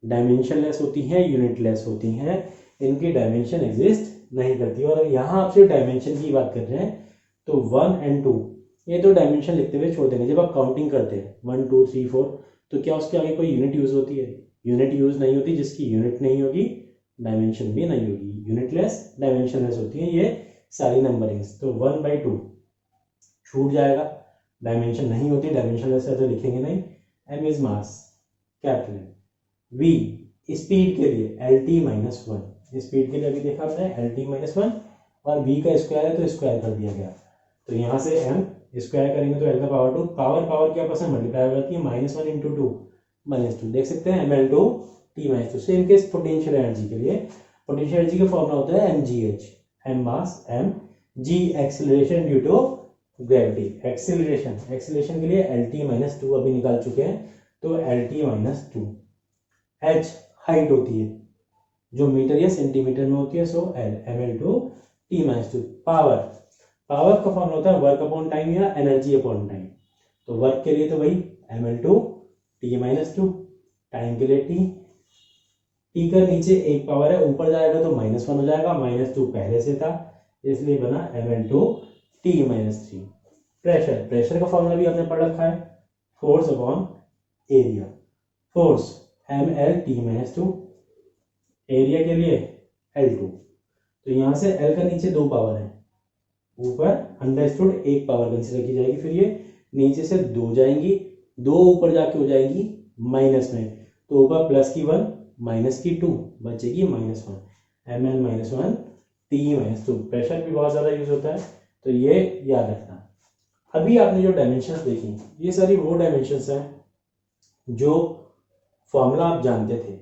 डायमेंशनलेस होती हैं, यूनिटलेस होती हैं, इनकी डायमेंशन एग्जिस्ट नहीं करती। और यहाँ आप सिर्फ डायमेंशन की बात कर रहे हैं तो 1 और 2 ये तो डायमेंशन लिखते हुए छोड़ देंगे। जब आप काउंटिंग करते हैं 1 2 3 4 तो क्या उसके आगे कोई यूनिट यूज होती है, यूनिट यूज नहीं होती। जिसकी यूनिट नहीं होगी डायमेंशन भी नहीं होगी, यूनिटलेस डायमेंशनलेस होती है ये सारी नंबरिंग्स। तो 1/2 छूट जाएगा, डायमेंशन नहीं होती, डायमेंशनलेस है तो लिखेंगे नहीं। m is mass, capital v speed के लिए LT-1, स्पीड के लिए अभी देखा आपने LT-1 और v का स्क्वायर है तो स्क्वायर कर दिया गया। तो यहाँ से m स्क्वायर करेंगे तो l का पावर 2, पावर क्या आपस में मल्टीप्लाई हो जाती है, -1 × 2 -2। देख सकते हैं ml/T-2। Same case potential energy के लिए, पोटेंशियल एनर्जी का फॉर्मूला होता है mgh, m mass, m g acceleration due to gravity. Acceleration के लिए LT-2 अभी निकाल चुके हैं तो LT-2। h हाइट होती है जो मीटर या सेंटीमीटर में होती है, सो l ml/T-2। पावर का फॉर्मूला होता है वर्क अपॉन टाइम या एनर्जी अपॉन टाइम। तो वर्क के लिए तो वही ml/T-2, टाइम के लिए t का नीचे एक पावर है, ऊपर जाएगा तो -1 हो जाएगा, -2 पहले से था इसलिए बना ml/T-3। प्रेशर का फॉर्मूला भी आपने पढ़ रखा है, force upon area. Force ml/T-2, area के लिए L2। तो यहाँ से L का नीचे 2 पावर है, ऊपर अंडरस्टूड एक पावर कंसीडर की जाएगी, फिर ये नीचे से 2 जाएंगी, 2 ऊपर जाके हो जाएगी माइनस में, तो ऊपर प्लस की 1 माइनस की 2 बचेगी -1, ml/T-2। प्रेशर भी बहुत ज़्यादा यूज होता है तो ये याद रखना। अभी आपने जो डायमेंशंस देखी ये सारी वो डायमेंशंस हैं जो फॉर्मूला आप जानते थे,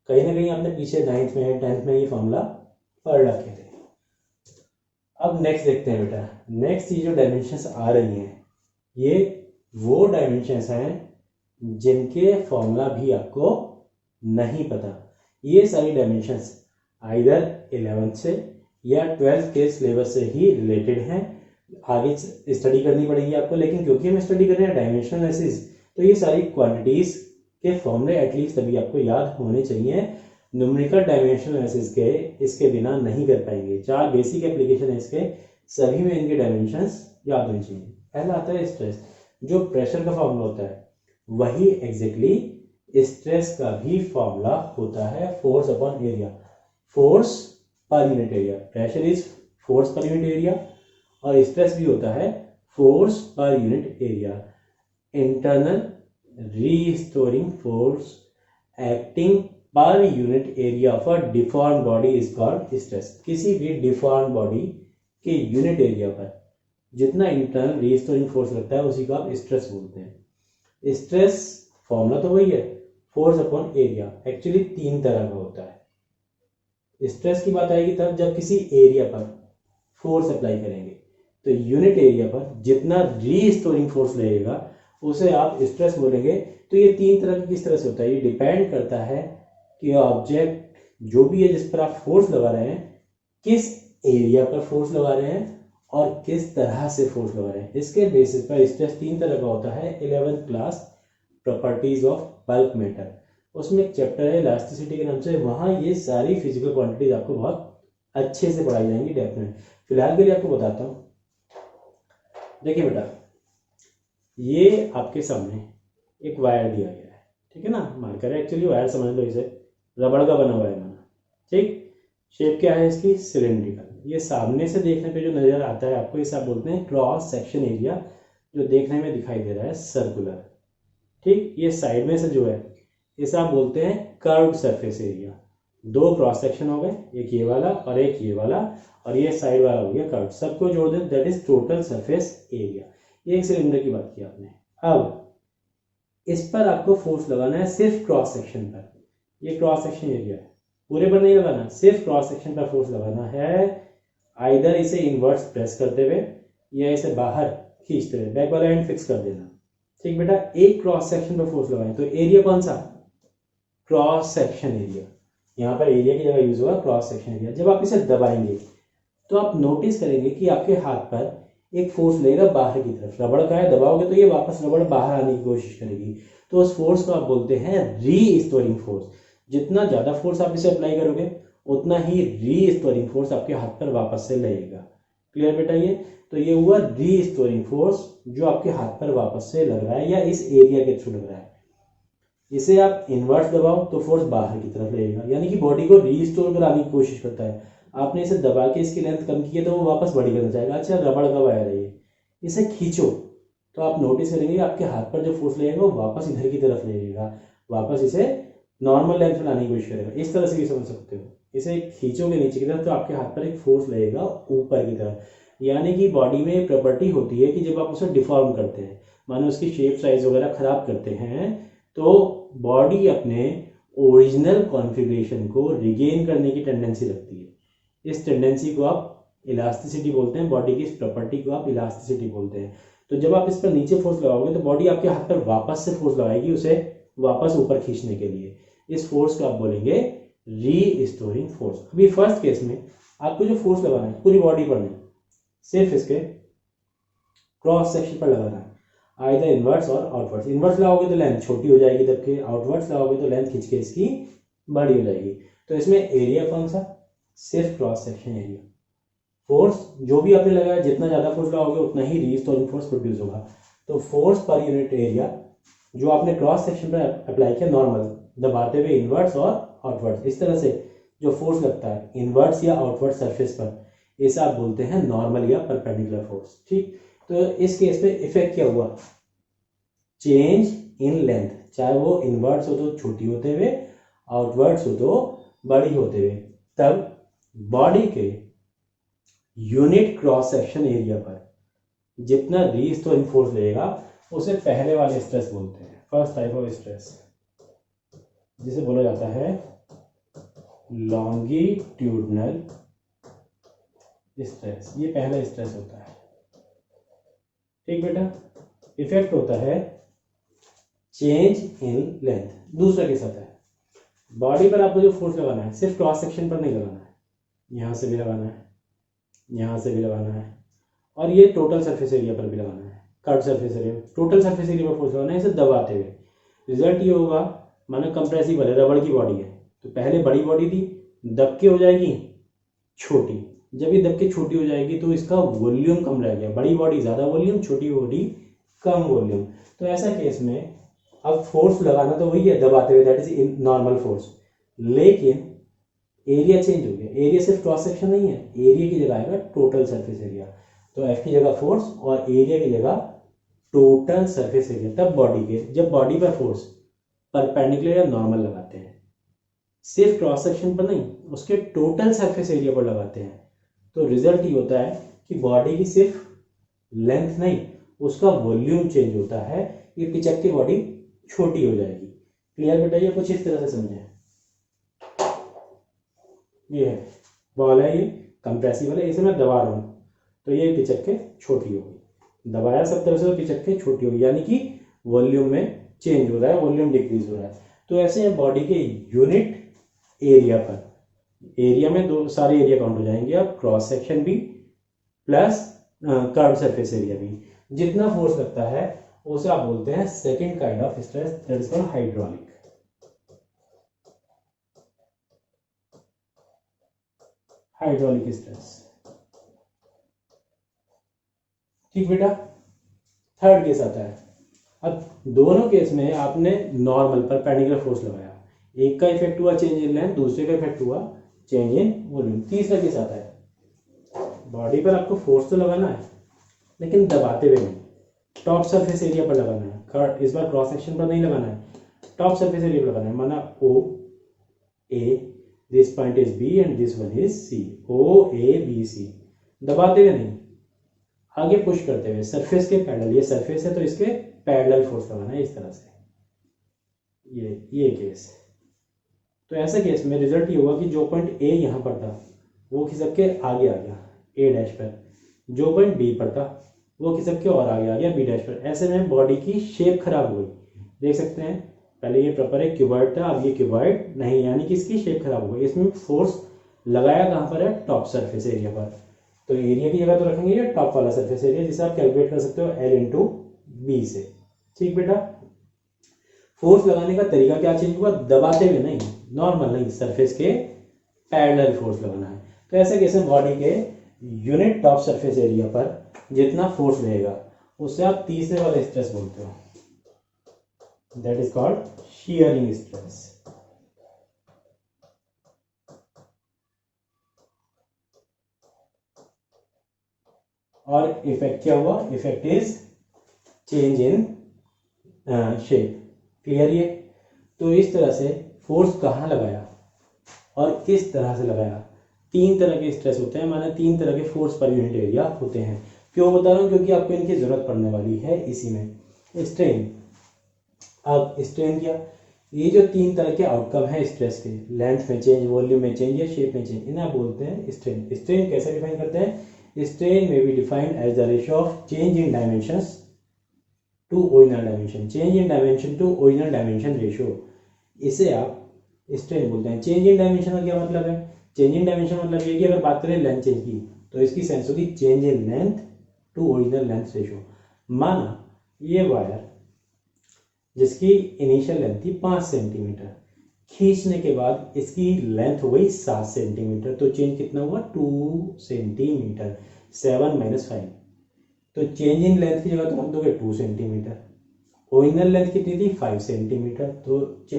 कहीं ना कहीं आपने पीछे 9th में 10th में ये फॉर्मूला पढ़ रखे थे। अब नेक्स्ट देखते हैं बेटा, नेक्स्ट ये जो डायमेंशंस आ रही हैं ये वो डायमेंशंस हैं जिनके फॉर्मूला भी आपको नहीं पता। ये सारी डायमेंशंस आइदर 11th से या 12th के सिलेबस से ही रिलेटेड हैं, आगे स्टडी करनी पड़ेगी आपको। लेकिन क्योंकि हम स्टडी कर रहे हैं डायमेंशनल एनालिसिस तो ये सारी क्वांटिटीज के फॉर्मूले एटलीस्ट अभी आपको याद होने चाहिए। न्यूमेरिकल डायमेंशनल एनालिसिस के इसके बिना नहीं कर पाएंगे। 4 बेसिक एप्लीकेशन है इसके, सभी में इनके डायमेंशंस याद होने चाहिए। पहला आता है स्ट्रेस, जो प्रेशर का फॉर्मूला होता है वही एग्जैक्टली स्ट्रेस का भी फॉर्मूला होता है, force upon area. Force per unit area, pressure is force per unit area और स्ट्रेस भी होता है force per unit area. Internal restoring force acting per unit area of a deform body is called stress. किसी भी deform body के unit area पर जितना internal restoring force लगता है उसी को आप स्ट्रेस बोलते हैं। स्ट्रेस फॉर्मूला तो वही है, फोर्स अपॉन एरिया। एक्चुअली 3 तरह का होता है। स्ट्रेस की बात आएगी तब जब किसी एरिया पर फोर्स अप्लाई करेंगे, तो यूनिट एरिया पर जितना रीस्टोरिंग फोर्स लगेगा उसे आप स्ट्रेस बोलेंगे। तो ये 3 तरह की किस तरह से होता है, ये डिपेंड करता है कि ऑब्जेक्ट जो भी है जिस पर आप फोर्स लगा रहे हैं किस एरिया पर फोर्स लगा रहे हैं और किस तरह से फोर्स लगा रहे हैं। इसके बेसिस पर स्ट्रेस 3 तरह का होता है। 11th class properties of bulk matter, उसमें एक चैप्टर है इलास्टिसिटी के नाम से, वहाँ ये सारी फिजिकल क्वांटिटीज आपको बहुत अच्छे से पढ़ाई जाएंगी डेप्थ में। फिलहाल के लिए आपको बताता हूँ। देखिए बेटा, ये आपके सामने एक वायर दिया गया है, ठीक है ना, मार्कर है एक्चुअली, वायर समझ लो इसे, रबड़ का बना हुआ है माना, ठीक। शेप क्या है इसकी, सिलेंड्रिकल। ये सामने से देखने पे जो नज़र आता है आपको, इसे आप बोलते हैं क्रॉस सेक्शन एरिया, जो देखने में दिखाई दे रहा है सर्कुलर। ठीक, ये साइड में से जो है इसे आप बोलते हैं कर्व्ड सरफेस एरिया। दो क्रॉस सेक्शन हो गए, एक ये वाला और एक ये वाला, और ये साइड वाला हो गया कर्व्ड। सबको जोड़ दें, that is total surface area. ये एक सिलेंडर की बात की आपने। अब इस पर आपको फोर्स लगाना है सिर्फ क्रॉस सेक्शन पर। ये क्रॉस सेक्शन एरिया है, पूरे पर नहीं लगाना, सिर्फ क्रॉस सेक्शन पर फोर्स लगाना है। आइदर इसे इनवर्स प्रेस करते हुए या इसे बाहर खींचते हुए, बैक वाला एंड फिक्स कर देना। ठीक बेटा, एक क्रॉस सेक्शन पर फोर्स लगाएं तो एरिया कौन सा? Cross section area. यहाँ पर एरिया की जगह यूज होगा क्रॉस सेक्शन एरिया। जब आप इसे दबाएंगे तो आप नोटिस करेंगे कि आपके हाथ पर एक फोर्स लगेगा बाहर की तरफ। रबड़ का है, दबाओगे तो ये वापस रबड़ बाहर आने की कोशिश करेगी, तो उस फोर्स को आप बोलते हैं रीस्टोरिंग फोर्स। जितना ज़्यादा फोर्स आप इसे अप्लाई करोगे उतना ही रीस्टोरिंग फोर्स आपके हाथ पर वापस से लगेगा। क्लियर बेटा? ये तो ये हुआ रीस्टोरिंग फोर्स जो आपके हाथ पर वापस से लग रहा है या इस एरिया के थ्रू लग रहा है। इसे आप इनवर्स दबाओ तो फोर्स बाहर की तरफ लगेगा, यानी कि बॉडी को रीस्टोर कराने की कोशिश करता है। आपने इसे दबा के इसकी लेंथ कम की है तो वो वापस बड़ी करना चाहेगा। अच्छा, रबड़ का वायर है ये, इसे खींचो तो आप नोटिस करेंगे आपके हाथ पर जो फोर्स लगेगा वो वापस इधर की तरफ लगेगा, वापस इसे नॉर्मल लेंथ में लाने की कोशिश करेगा। इस तरह से भी समझ सकते हो। इसे खींचोगे नीचे की तरफ तो आपके हाथ पर एक फोर्स लगेगा ऊपर की तरफ। यानी कि बॉडी में एक प्रॉपर्टी होती है कि जब आप उसे डिफॉर्म करते हैं, मानो उसकी शेप साइज वगैरह खराब करते हैं, तो बॉडी अपने ओरिजिनल कॉन्फ़िगरेशन को रिगेन करने की टेंडेंसी रखती है। इस टेंडेंसी को आप इलास्टिसिटी बोलते हैं। बॉडी की इस प्रॉपर्टी को आप इलास्टिसिटी बोलते हैं। तो जब आप इस पर नीचे फोर्स लगाओगे तो बॉडी आपके हाथ पर वापस से फोर्स लगाएगी उसे वापस ऊपर खींचने के लिए। इस फोर्स को आप बोलेंगे रीस्टोरिंग फोर्स। अभी फर्स्ट केस में आपको जो फोर्स लगाना है पूरी बॉडी पर नहीं, सिर्फ इसके क्रॉस सेक्शन पर लगाना है, आइदर इनवर्स और आउटवर्ड्स। इनवर्स लगाओगे तो लेंथ छोटी हो जाएगी, जबकि आउटवर्ड्स लगाओगे तो लेंथ खींच के इसकी बड़ी हो जाएगी। तो इसमें एरिया कौन सा? सिर्फ क्रॉस सेक्शन एरिया। फोर्स जो भी आपने लगाया, जितना ज़्यादा फोर्स लगाओगे उतना ही रीस्टोरिंग फोर्स प्रोड्यूस होगा। तो फोर्स पर यूनिट एरिया जो आपने क्रॉस सेक्शन पर अप्लाई किया नॉर्मल दबाते हुए इनवर्स और आउटवर्ड्स, इस तरह से जो फोर्स लगता है इनवर्स या आउटवर्ड सरफेस पर, इसे आप बोलते हैं नॉर्मल या परपेंडिकुलर फोर्स। ठीक, तो इस केस में इफेक्ट क्या हुआ? चेंज इन लेंथ, चाहे वो इनवर्ट्स हो तो छोटी होते हुए, आउटवर्ड्स हो तो बड़ी होते हुए। तब बॉडी के यूनिट क्रॉस सेक्शन एरिया पर जितना रीस्टोरिंग फोर्स लगेगा उसे पहले वाले स्ट्रेस बोलते हैं, फर्स्ट टाइप ऑफ स्ट्रेस, जिसे बोला जाता है लॉन्गिट्यूडनल स्ट्रेस। ये पहला स्ट्रेस होता है। ठीक बेटा, इफेक्ट होता है चेंज इन लेंथ। दूसरा के साथ है बॉडी पर आपको जो फोर्स लगाना है सिर्फ क्रॉस सेक्शन पर नहीं लगाना है, यहाँ से भी लगाना है, यहाँ से भी लगाना है, और ये टोटल सरफेस एरिया पर भी लगाना है। Curve surface area, total surface area पर फोर्स लगाना है, इसे दबाते हुए। रिजल्ट ये होगा, मानो कंप्रेसिबल है, रबड़ की बॉडी है, तो पहले बड़ी बॉडी थी, दब के हो जाएगी छोटी। जब ये दब के छोटी हो जाएगी तो इसका वॉल्यूम कम रह गया। बड़ी बॉडी ज़्यादा वॉल्यूम, छोटी बॉडी कम वॉल्यूम। तो ऐसा केस में अब फोर्स लगाना तो वही है दबाते हुए, दैट इज नॉर्मल फोर्स, लेकिन एरिया चेंज हो गया। एरिया सिर्फ क्रॉस सेक्शन नहीं है, एरिया की जगह आएगा टोटल सरफेस एरिया। तो एफ की जगह फोर्स और एरिया की जगह टोटल सरफेस एरिया। तब बॉडी के, जब बॉडी पर फोर्स परपेंडिकुलर या नॉर्मल लगाते हैं, सिर्फ क्रॉस सेक्शन पर नहीं, उसके टोटल सरफेस एरिया पर लगाते हैं, तो रिजल्ट ये होता है कि बॉडी की सिर्फ लेंथ नहीं, उसका वॉल्यूम चेंज होता है। ये पिचक की बॉडी छोटी हो जाएगी। क्लियर बेटा? ये कुछ इस तरह से समझें। ये है बॉल है, ये कंप्रेसिबल है, इसे मैं दबा रहा हूँ तो ये पिचक के छोटी होगी। दबाया सब तरह से तो पिचक के छोटी होगी, यानी कि वॉल्यूम में चेंज हो रहा है, वॉल्यूम डिक्रीज हो रहा है। तो ऐसे बॉडी के यूनिट एरिया पर, एरिया में दो सारे एरिया काउंट हो जाएंगे अब, क्रॉस सेक्शन भी प्लस कर्व सरफेस एरिया भी। जितना फोर्स लगता है उसे आप बोलते हैं second kind of stress, that is called hydraulic. Hydraulic stress. ठीक बेटा, थर्ड केस आता है। अब दोनों केस में आपने नॉर्मल परपेंडिकुलर फोर्स लगाया, एक का इफेक्ट हुआ चेंज इन लेंथ, दूसरे का इफेक्ट हुआ चेंज इन वॉल्यूम। तीसरा केस आता है बॉडी पर आपको फोर्स तो लगाना है लेकिन दबाते हुए नहीं, टॉप सरफेस एरिया पर लगाना है। इस बार क्रॉस सेक्शन पर नहीं लगाना है, टॉप सरफेस एरिया पर लगाना है। माना O A, this point is B and this one is C, O A B C, दबाते हुए नहीं, आगे पुश करते हुए सरफेस के पैरेलल, ये सरफेस है तो इसके पैरेलल फोर्स लगाना है इस तरह से, ये केस। तो ऐसा केस में रिजल्ट ये हुआ कि जो पॉइंट ए यहाँ पर था वो खिसक के आगे आ गया ए डैश पर, जो पॉइंट बी पर था वो खिसक के और आगे आ गया बी डैश पर। ऐसे में बॉडी की शेप खराब हो गई। देख सकते हैं पहले ये प्रॉपर एक क्यूबॉइड था, अब ये क्यूबॉइड नहीं, यानी कि इसकी शेप खराब हो गई। इसमें फोर्स लगाया कहाँ पर है, टॉप सरफेस एरिया पर। तो एरिया की जगह तो रखेंगे ये टॉप वाला सरफेस एरिया, जिसे आप कैलकुलेट कर सकते हो एल इंटू बी से। ठीक बेटा, फोर्स लगाने का तरीका क्या चेंज हुआ, दबाते हुए नहीं, नॉर्मल नहीं, सरफेस के पैरेलल फोर्स लगाना है। तो ऐसे केस में बॉडी के यूनिट टॉप सरफेस एरिया पर जितना फोर्स रहेगा उससे आप तीसरे वाले स्ट्रेस बोलते हो, that is called shearing stress. और इफेक्ट क्या हुआ, effect is change in shape. Clear ये? तो इस तरह से फोर्स कहाँ लगाया और किस तरह से लगाया, तीन तरह के स्ट्रेस होते हैं, माने तीन तरह के फोर्स पर यूनिट एरिया होते हैं। क्यों बता रहा हूँ, क्योंकि आपको इनकी जरूरत पड़ने वाली है इसी में। स्ट्रेन, अब स्ट्रेन क्या, ये जो तीन तरह के आउटकम है स्ट्रेस के, लेंथ में चेंज, वॉल्यूम में चेंज या शेप में चेंज, इन्हें आप बोलते हैं स्ट्रेन। स्ट्रेन कैसे डिफाइन करते हैं, स्ट्रेन में be defined as the ratio of change in dimensions to original dimension, change in dimension to original dimension ratio, इसे आप स्ट्रेन बोलते हैं। चेंज इन डायमेंशन का क्या मतलब है, चेंज इन डायमेंशन मतलब ये कि अगर बात करें लेंथ चेंज की तो इसकी सेंस होगी change in length to original length ratio. माना ये वायर जिसकी इनिशियल लेंथ थी 5 सेंटीमीटर, खींचने के बाद इसकी लेंथ हो गई 7 सेंटीमीटर, तो चेंज कितना हुआ 2 सेंटीमीटर, 7 - 5, तो चेंज इन लेंथ की जगह तो रख दोगे 2 सेंटीमीटर। ओरिजिनल लेंथ कितनी थी 5 सेंटीमीटर, तो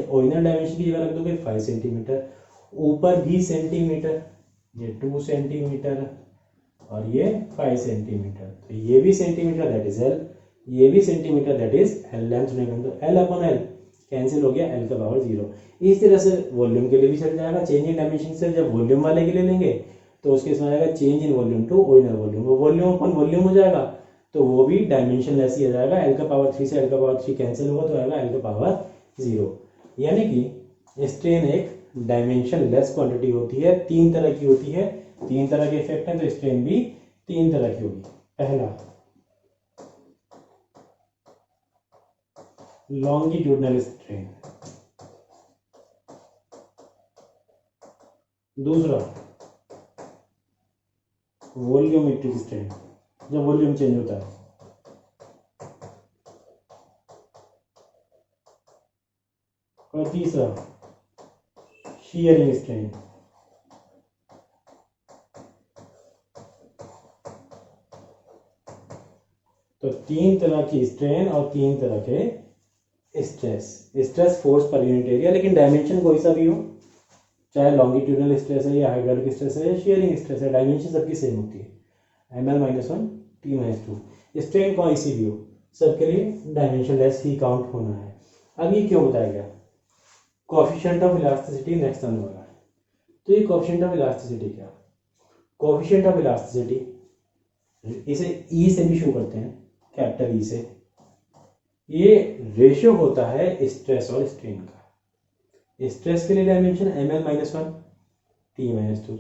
ओरिजिनल डायमेंशन की जगह रख दोगे 5 सेंटीमीटर, ऊपर भी सेंटीमीटर, ये 2 सेंटीमीटर और ये 5 सेंटीमीटर, तो ये भी सेंटीमीटर दैट इज एल, ये भी centimetre that is L, length नहीं तो एल अपॉन एल कैंसिल हो गया, एल का पावर 0। इस तरह से वॉल्यूम के लिए भी चल जाएगा, चेंज इन डायमेंशन से जब वॉल्यूम वाले के लिए लेंगे तो उसके इसमें आएगा change in volume to original volume, वो वॉल्यूम अपन वॉल्यूम हो जाएगा तो वो भी डायमेंशन लेस ही आ जाएगा, एल का पावर 3 से एल का पावर 3 कैंसिल होगा तो आएगा एल का पावर 0। यानी कि स्ट्रेन एक डायमेंशन लेस क्वांटिटी होती है, तीन तरह की होती है, तीन तरह के इफेक्ट हैं, तो स्ट्रेन भी तीन तरह की होगी। पहला लॉन्गिट्यूडनल स्ट्रेन, दूसरा वॉल्यूमेट्रिक स्ट्रेन, जब वॉल्यूम चेंज होता है, और तीसरा शीयरिंग स्ट्रेन। तो तीन तरह की स्ट्रेन और तीन तरह के stress. Stress force per unit area, लेकिन डायमेंशन कोई सा भी हो, चाहे लॉन्गिट्यूडनल स्ट्रेस है या हाइड्रोलिक स्ट्रेस है या शीयरिंग स्ट्रेस है, डायमेंशन सबकी सेम होती है, ml-1 t-2। स्ट्रेन कोई सी भी हो, सबके लिए डायमेंशन लेस ही काउंट होना है। अब ये क्यों बताया गया, कोएफिशिएंट ऑफ इलास्टिसिटी नेक्स्ट आने वाला है। तो ये कोएफिशिएंट ऑफ इलास्टिसिटी क्या, कोएफिशिएंट ऑफ इलास्टिसिटी इसे ई से भी शो करते हैं, कैपिटल ई से, ये रेशियो होता है स्ट्रेस और स्ट्रेन का। स्ट्रेस के लिए डायमेंशन ml-1 t-2,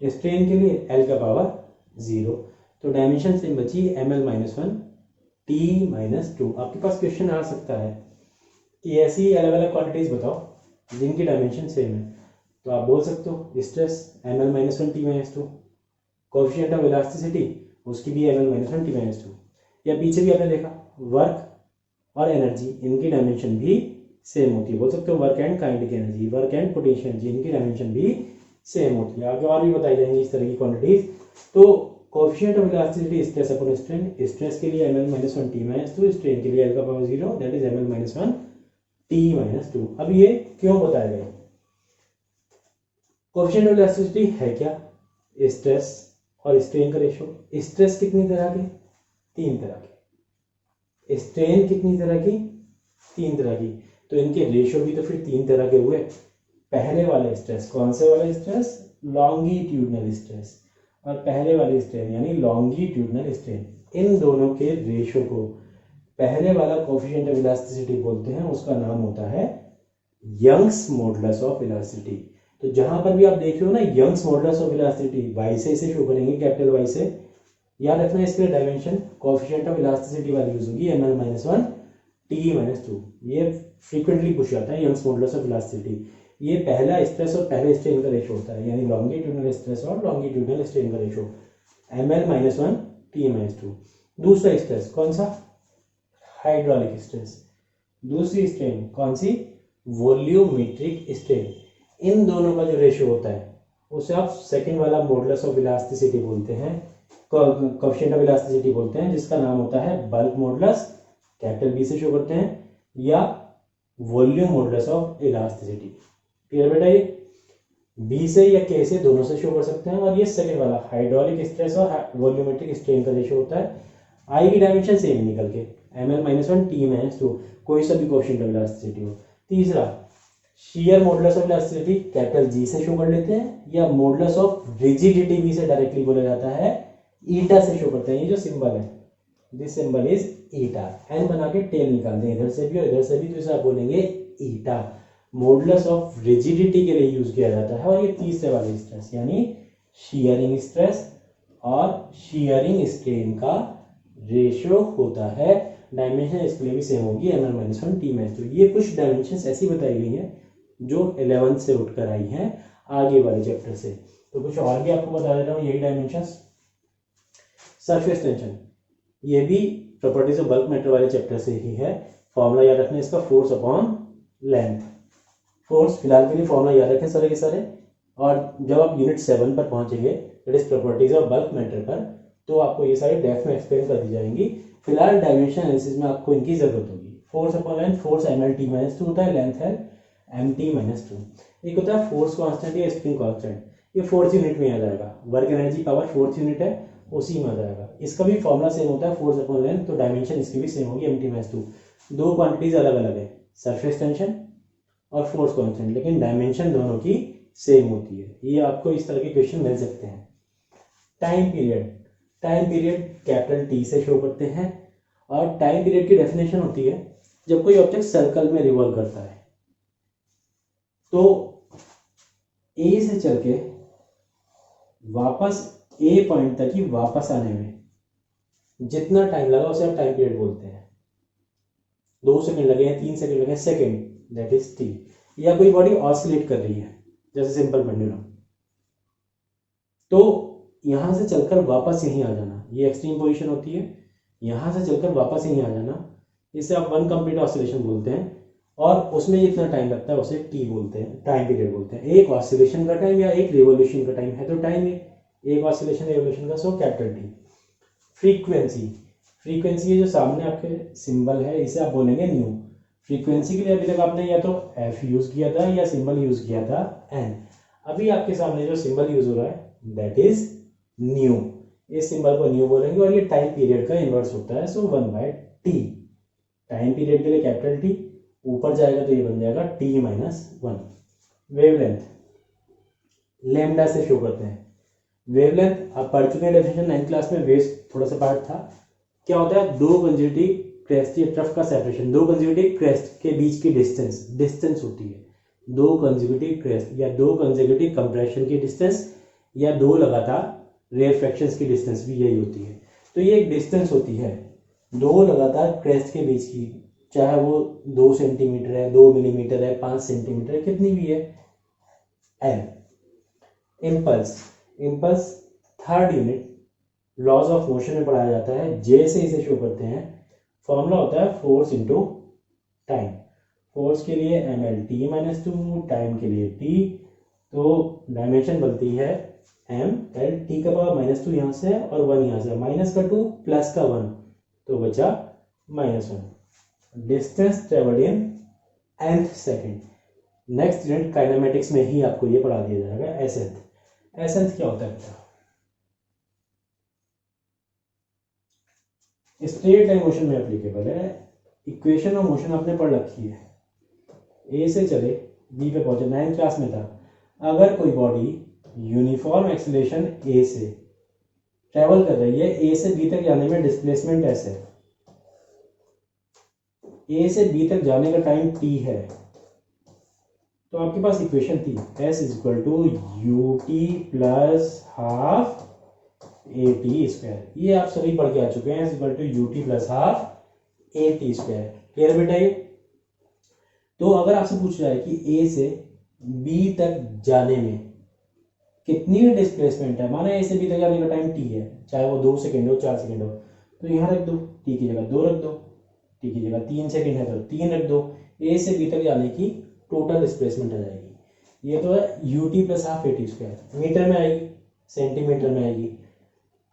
स्ट्रेन के लिए l का पावर 0, तो डायमेंशन सेम बची ml-1 t-2। आपके पास क्वेश्चन आ सकता है कि ऐसी अलग अलग क्वांटिटीज बताओ जिनकी डायमेंशन सेम है, तो आप बोल सकते हो stress ml-1 t-2, coefficient of elasticity उसकी भी ml-1 t-2, या पीछे भी आपने देखा वर्क और एनर्जी, इनकी डायमेंशन भी सेम होती है, बोल सकते हो work and kinetic energy, work and potential energy, इनकी डायमेंशन भी सेम होती है। आगे और भी बताई जाएंगी इस तरह की क्वांटिटीज। तो coefficient of elasticity stress upon strain, stress के लिए ml-1 t-2, स्ट्रेन के लिए l का power 0 that is ml-1 t-2। अब ये क्यों बताया गया, कोएफिशिएंट ऑफ इलास्टिसिटी है क्या, स्ट्रेस और स्ट्रेन का रेशियो। स्ट्रेस कितनी तरह के? 3 तरह के। स्ट्रेन कितनी तरह की? 3 तरह की। तो इनके रेशियो भी तो फिर 3 तरह के हुए। पहले वाले स्ट्रेस, कौन से वाले स्ट्रेस? लॉन्गिट्यूडनल स्ट्रेस, और पहले वाली स्ट्रेन यानी लॉन्गिट्यूडनल स्ट्रेन। इन दोनों के रेशियो को पहले वाला कोफिशिएंट ऑफ इलास्टिसिटी बोलते हैं, उसका नाम होता है यंग्स मॉडुलस ऑफ इलास्टिसिटी। तो जहां पर भी आप देख रहे हो ना Young's modulus of elasticity, Y से इसे शो करेंगे, कैपिटल वाई से। याद रखना इसके डायमेंशन कोफिशिएंट ऑफ इलास्टिसिटी वाली यूज होगी, ml-1 T-2। ये फ्रीक्वेंटली पूछ जाता है यंग्स मॉडुलस ऑफ इलास्टिसिटी। ये पहला स्ट्रेस और पहले स्ट्रेन का रेशियो होता है, यानी लॉन्गिट्यूडनल स्ट्रेस और लॉन्गिट्यूडनल स्ट्रेन का रेशियो ml-1 T-2। दूसरा स्ट्रेस कौन सा? Hydraulic stress. दूसरी स्ट्रेन कौन सी? Volumetric strain. इन दोनों का जो रेशियो होता है उसे आप सेकंड वाला मॉडुलस ऑफ इलास्टिसिटी बोलते हैं, कोएफिशिएंट ऑफ इलास्टिसिटी बोलते हैं, जिसका नाम होता है बल्क मॉडुलस, कैपिटल बी से शो करते हैं, या volume modulus of elasticity. Clear बेटा? ये बी से या के से दोनों से शो कर सकते हैं। और ये सेकंड वाला हाइड्रोलिक स्ट्रेस और वॉल्यूमेट्रिक स्ट्रेन का रेशियो होता है। आएगी डायमेंशन सेम ही निकल के, ml-1 T-2, कोई सा भी कोएफिशिएंट ऑफ इलास्टिसिटी हो। तीसरा shear modulus of elasticity, capital G से शो कर लेते हैं, या मॉडुलस ऑफ रिजिडिटी भी से डायरेक्टली बोला जाता है, ईटा से शो करते हैं। ये जो सिंबल है, this symbol is eta. N बना के टेल निकालते हैं इधर से भी और इधर से भी, तो इसे आप बोलेंगे ईटा। मॉडुलस ऑफ रिजिडिटी के लिए यूज किया जाता है। और ये तीसरे वाले स्ट्रेस यानी शियरिंग स्ट्रेस और शियरिंग स्ट्रेन का रेशियो होता है। डायमेंशन इसके लिए भी सेम होगी, ml-1 T-2। ये कुछ डायमेंशन ऐसी बताई गई हैं जो 11th से उठकर आई हैं आगे वाले चैप्टर से। तो कुछ और भी आपको बता देता हूँ यही डायमेंशंस। सरफेस टेंशन, ये भी प्रॉपर्टीज ऑफ बल्क मैटर वाले चैप्टर से ही है। फॉर्मूला याद रखना इसका, फोर्स अपॉन लेंथ। फोर्स फिलहाल के लिए फॉर्मूला याद रखें सारे के सारे। और जब आप यूनिट 7 पर पहुंचेंगे, that is properties of bulk matter पर, तो आपको ये सारी डेप्थ में एक्सप्लेन कर दी जाएंगी। फिलहाल डायमेंशन एनालिसिस में आपको इनकी जरूरत होगी। Force upon length, force ml-T-2 होता है, लेंथ है mt-2। एक होता है फोर्स कांस्टेंट या स्प्रिंग कांस्टेंट, ये 4th यूनिट में आ जाएगा। Work energy power 4th unit है, उसी में आ जाएगा। इसका भी फॉर्मूला सेम होता है, फोर्स अपॉन लेंथ, तो डायमेंशन इसकी भी सेम होगी, mt-2। दो क्वांटिटीज अलग अलग है, सरफेस टेंशन और फोर्स कांस्टेंट, लेकिन डायमेंशन दोनों की सेम होती है। ये आपको इस तरह के क्वेश्चन मिल सकते हैं। Time period, time period capital T से शो करते हैं। और टाइम पीरियड की डेफिनेशन होती है जब कोई ऑब्जेक्ट सर्कल में रिवॉल्व करता है, तो ए से चल के वापस ए पॉइंट तक ही वापस आने में जितना टाइम लगा उसे आप टाइम पीरियड बोलते हैं। 2 सेकंड लगे हैं, 3 सेकंड लगे हैं, सेकंड, दैट इज टी। या कोई बॉडी ऑसिलेट कर रही है, जैसे सिंपल पेंडुलम, तो यहां से चलकर वापस यहीं आ जाना, ये एक्सट्रीम पोजीशन होती है। यहां से चलकर वापस यहीं आ जाना, इसे आप 1 कंप्लीट ऑसिलेशन बोलते हैं। और उसमें जितना टाइम लगता है उसे टी बोलते हैं, टाइम पीरियड बोलते हैं। एक ऑसिलेशन का टाइम या एक रिवॉल्यूशन का टाइम है, तो टाइम है एक ऑसिलेशन रिवॉल्यूशन का, so capital T. Frequency, frequency ये जो सामने आपके सिंबल है इसे आप बोलेंगे न्यू। फ्रीक्वेंसी के लिए अभी तक आपने या तो एफ यूज किया था या सिंबल यूज किया था एन। अभी आपके सामने जो सिंबल यूज हो रहा है दैट इज न्यू। इस सिंबल को न्यू बोलेंगे और ये टाइम पीरियड का इनवर्स होता है, सो 1/t। टाइम पीरियड के लिए कैपिटल टी, ऊपर जाएगा तो ये बन जाएगा t-1। वेवलेंथ लैम्डा से शो करते हैं। वेवलेंथ आप पढ़ चुके हैं, डेफिनेशन 9th क्लास में, वेव्स थोड़ा सा पार्ट था। क्या होता है? 2 कंसेक्यूटिव क्रेस्ट या ट्रफ का सेपरेशन, 2 कंसेक्यूटिव क्रेस्ट के बीच की डिस्टेंस होती है। 2 कंसेक्यूटिव क्रेस्ट या 2 कंसेक्यूटिव कंप्रेशन की डिस्टेंस या 2 लगातार रेयर फ्रैक्शंस की डिस्टेंस भी यही होती है। तो ये एक डिस्टेंस होती है 2 लगातार क्रेस्ट के बीच की, चाहे वो 2 सेंटीमीटर है, 2 मिलीमीटर है, 5 सेंटीमीटर है, कितनी भी है, L. Impulse, impulse 3rd unit laws of motion में पढ़ाया जाता है, जे से इसे शो करते हैं। फॉर्मूला होता है फोर्स इंटू टाइम। फोर्स के लिए ml-T-2, टाइम के लिए t, तो डायमेंशन बनती है ml, t का पावर -2 यहाँ से है और 1 यहाँ से, माइनस का 2 प्लस का 1, तो बचा -1। Distance travelled in nth second. Next unit kinematics में ही आपको ये पढ़ा दिया जाएगा, एसेंथ। एसेंथ क्या होता है? स्ट्रेट लाइन मोशन में एप्लीकेबल है। इक्वेशन ऑफ मोशन आपने पढ़ रखी है, ए से चले बी पे पहुंचे, 9th क्लास में था। अगर कोई बॉडी यूनिफॉर्म एक्सीलरेशन ए से ट्रेवल कर रही है, ए से बी तक जाने में डिस्प्लेसमेंट एस है, ए से बी तक जाने का टाइम टी है, तो आपके पास इक्वेशन थी S is equal to U T plus half A T square. ये आप सभी पढ़ के आ चुके हैं, S equal to U T plus half A T square. Clear बेटा ये? तो अगर आपसे पूछ रहा है कि ए से बी तक जाने में कितनी डिस्प्लेसमेंट है, माना ए से बी तक जाने का टाइम टी है, चाहे वो 2 सेकेंड हो 4 सेकेंड हो, तो यहाँ रख दो, टी की जगह 2 रख दो, टी की जगह 3 सेकेंड है तो 3 रख दो, ए से बी तक जाने की टोटल डिस्प्लेसमेंट आ जाएगी। ये तो है U T plus half A T square, metre में आएगी, सेंटीमीटर में आएगी।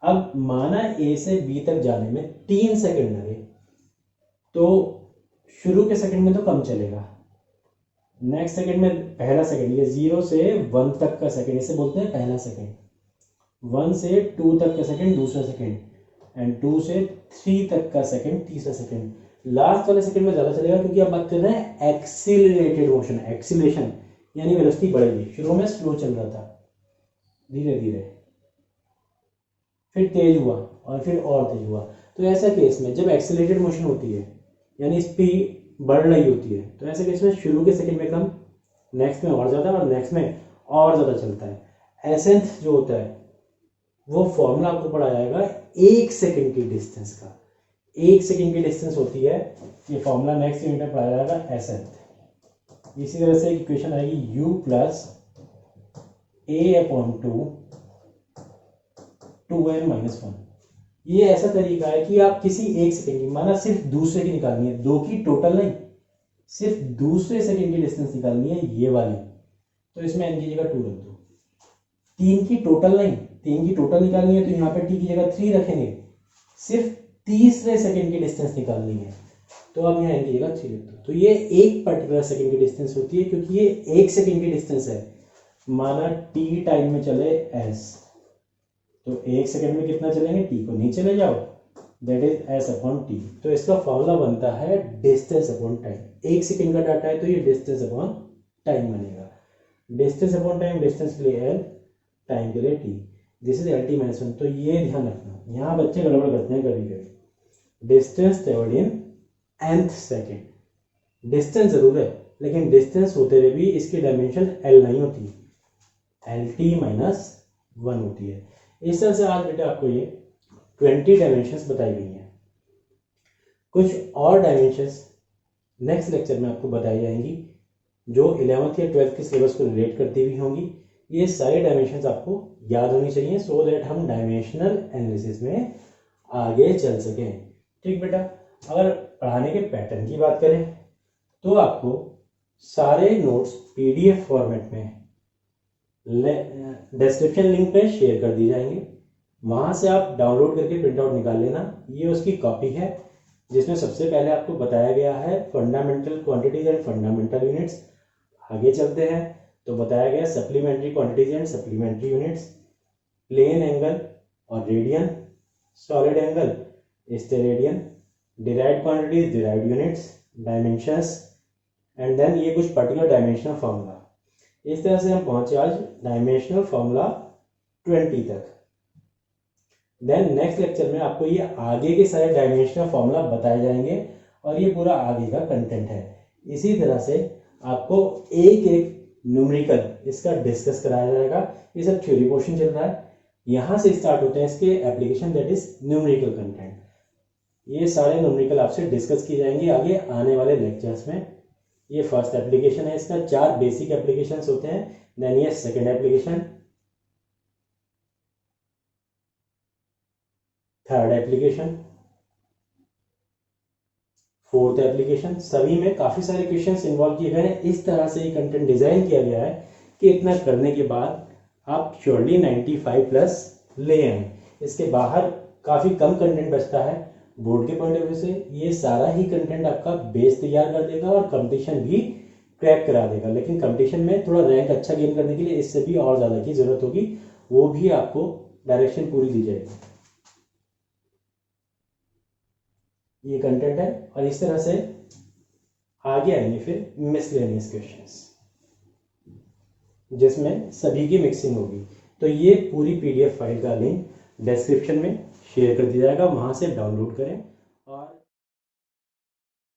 अब माना ए से बी तक जाने में 3 सेकेंड लगे, तो शुरू के सेकेंड में तो कम चलेगा, नेक्स्ट सेकेंड में पहला सेकेंड, ये 0 से 1 तक का सेकेंड, इसे बोलते हैं पहला सेकेंड, 1 से 2 तक का सेकेंड दूसरा सेकेंड, एंड 2 से 3 तक का सेकेंड तीसरा सेकेंड। लास्ट वाले सेकेंड में ज़्यादा चलेगा क्योंकि आप बात कर रहे हैं एक्सीलरेटेड मोशन, एक्सीलरेशन यानी वेलोसिटी बढ़ेगी। शुरू में स्लो चल रहा था, धीरे धीरे फिर तेज हुआ और फिर और तेज हुआ। तो ऐसा केस में जब एक्सीलरेटेड मोशन होती है यानी स्पीड बढ़ रही होती है, तो ऐसे केस में शुरू के सेकंड में कम, नेक्स्ट में और ज़्यादा और नेक्स्ट में और ज़्यादा चलता है। एसेंथ जो होता है वो फॉर्मूला आपको पढ़ा जाएगा 1 सेकंड की डिस्टेंस का, 1 सेकंड की डिस्टेंस होती है, ये फॉर्मूला नेक्स्ट यूनिट में पढ़ाया जाएगा एसेंथ। इसी तरह से एक इक्वेशन आएगी u प्लस ए अपॉन 2n-1। ये ऐसा तरीका है कि आप किसी एक सेकंड की, माना सिर्फ दूसरे की निकालनी है, 2 की टोटल नहीं, सिर्फ दूसरे सेकंड की डिस्टेंस निकालनी है ये वाली, तो इसमें n की जगह 2 रख दो। 3 की टोटल नहीं, 3 की टोटल निकालनी है तो यहाँ पे t की जगह 3 रखेंगे, सिर्फ तीसरे सेकंड की डिस्टेंस निकालनी है तो अब यहाँ n की जगह 3 रख दो। तो ये एक पर्टिकुलर सेकंड की डिस्टेंस होती है, क्योंकि ये 1 सेकंड की डिस्टेंस है। माना t टाइम में चले s, तो 1 सेकंड में कितना चलेंगे, t को नीचे ले जाओ, that is s upon T. तो इसका फॉर्मूला बनता है डिस्टेंस अपॉन टाइम। 1 सेकंड का डाटा है तो ये डिस्टेंस अपॉन टाइम बनेगा। डिस्टेंस अपॉन टाइम, डिस्टेंस के लिए l, टाइम के लिए t, this is L T minus 1। तो ये ध्यान रखना, यहाँ बच्चे गड़बड़ करते हैं कभी कभी। Distance travelled in nth second, distance जरूर है लेकिन डिस्टेंस होते हुए भी इसकी डायमेंशन l नहीं होती, एल टी माइनस 1 होती है। इस तरह से आज बेटा आपको ये 20 डायमेंशंस बताई गई हैं। कुछ और डायमेंशंस नेक्स्ट लेक्चर में आपको बताई जाएंगी जो 11th या 12th के सिलेबस को रिलेट करती हुई होंगी। ये सारे डायमेंशंस आपको याद होनी चाहिए सो दैट हम डायमेंशनल एनालिसिस में आगे चल सकें। ठीक बेटा, अगर पढ़ाने के पैटर्न की बात करें तो आपको सारे नोट्स पीडीएफ फॉर्मेट में डिस्क्रिप्शन लिंक पे शेयर कर दी जाएंगे, वहाँ से आप डाउनलोड करके प्रिंट आउट निकाल लेना। ये उसकी कॉपी है जिसमें सबसे पहले आपको बताया गया है fundamental quantities and fundamental units. आगे चलते हैं तो बताया गया supplementary quantities and supplementary units, plane angle और radian, solid angle, steradian, derived quantities, derived units, dimensions, and then ये कुछ पर्टिकुलर डायमेंशनल फार्मूला। इस तरह से हम पहुंचे आज डायमेंशनल फार्मूला 20 तक। देन नेक्स्ट लेक्चर में आपको ये आगे के सारे डायमेंशनल फार्मूला बताए जाएंगे और ये पूरा आगे का कंटेंट है। इसी तरह से आपको एक एक न्यूमेरिकल इसका डिस्कस कराया जाएगा। ये सब थ्योरी पोर्शन चल रहा है, यहाँ से स्टार्ट होते हैं इसके application, that is numerical content. ये सारे न्यूमेरिकल आपसे डिस्कस किए जाएंगे आगे आने वाले लेक्चर्स में। ये फर्स्ट एप्लीकेशन है, इसका 4 बेसिक एप्लीकेशंस होते हैं। देन ये second application, third application, fourth application. सभी में काफी सारे क्वेश्चंस इन्वॉल्व किए गए हैं। इस तरह से ये कंटेंट डिजाइन किया गया है कि इतना करने के बाद आप श्योरली 95 प्लस ले आए। इसके बाहर काफी कम कंटेंट बचता है। बोर्ड के पॉइंट ऑफ व्यू से ये सारा ही कंटेंट आपका बेस तैयार कर देगा और कंपटीशन भी क्रैक करा देगा। लेकिन कंपटीशन में थोड़ा रैंक अच्छा गेन करने के लिए इससे भी और ज़्यादा की ज़रूरत होगी, वो भी आपको डायरेक्शन पूरी दी जाएगी। ये कंटेंट है। और इस तरह से आगे आएंगे फिर मिसलेनियस क्वेश्चंस, जिसमें सभी की मिक्सिंग होगी। तो ये पूरी PDF फाइल का लिंक डिस्क्रिप्शन में शेयर कर दिया जाएगा, वहाँ से डाउनलोड करें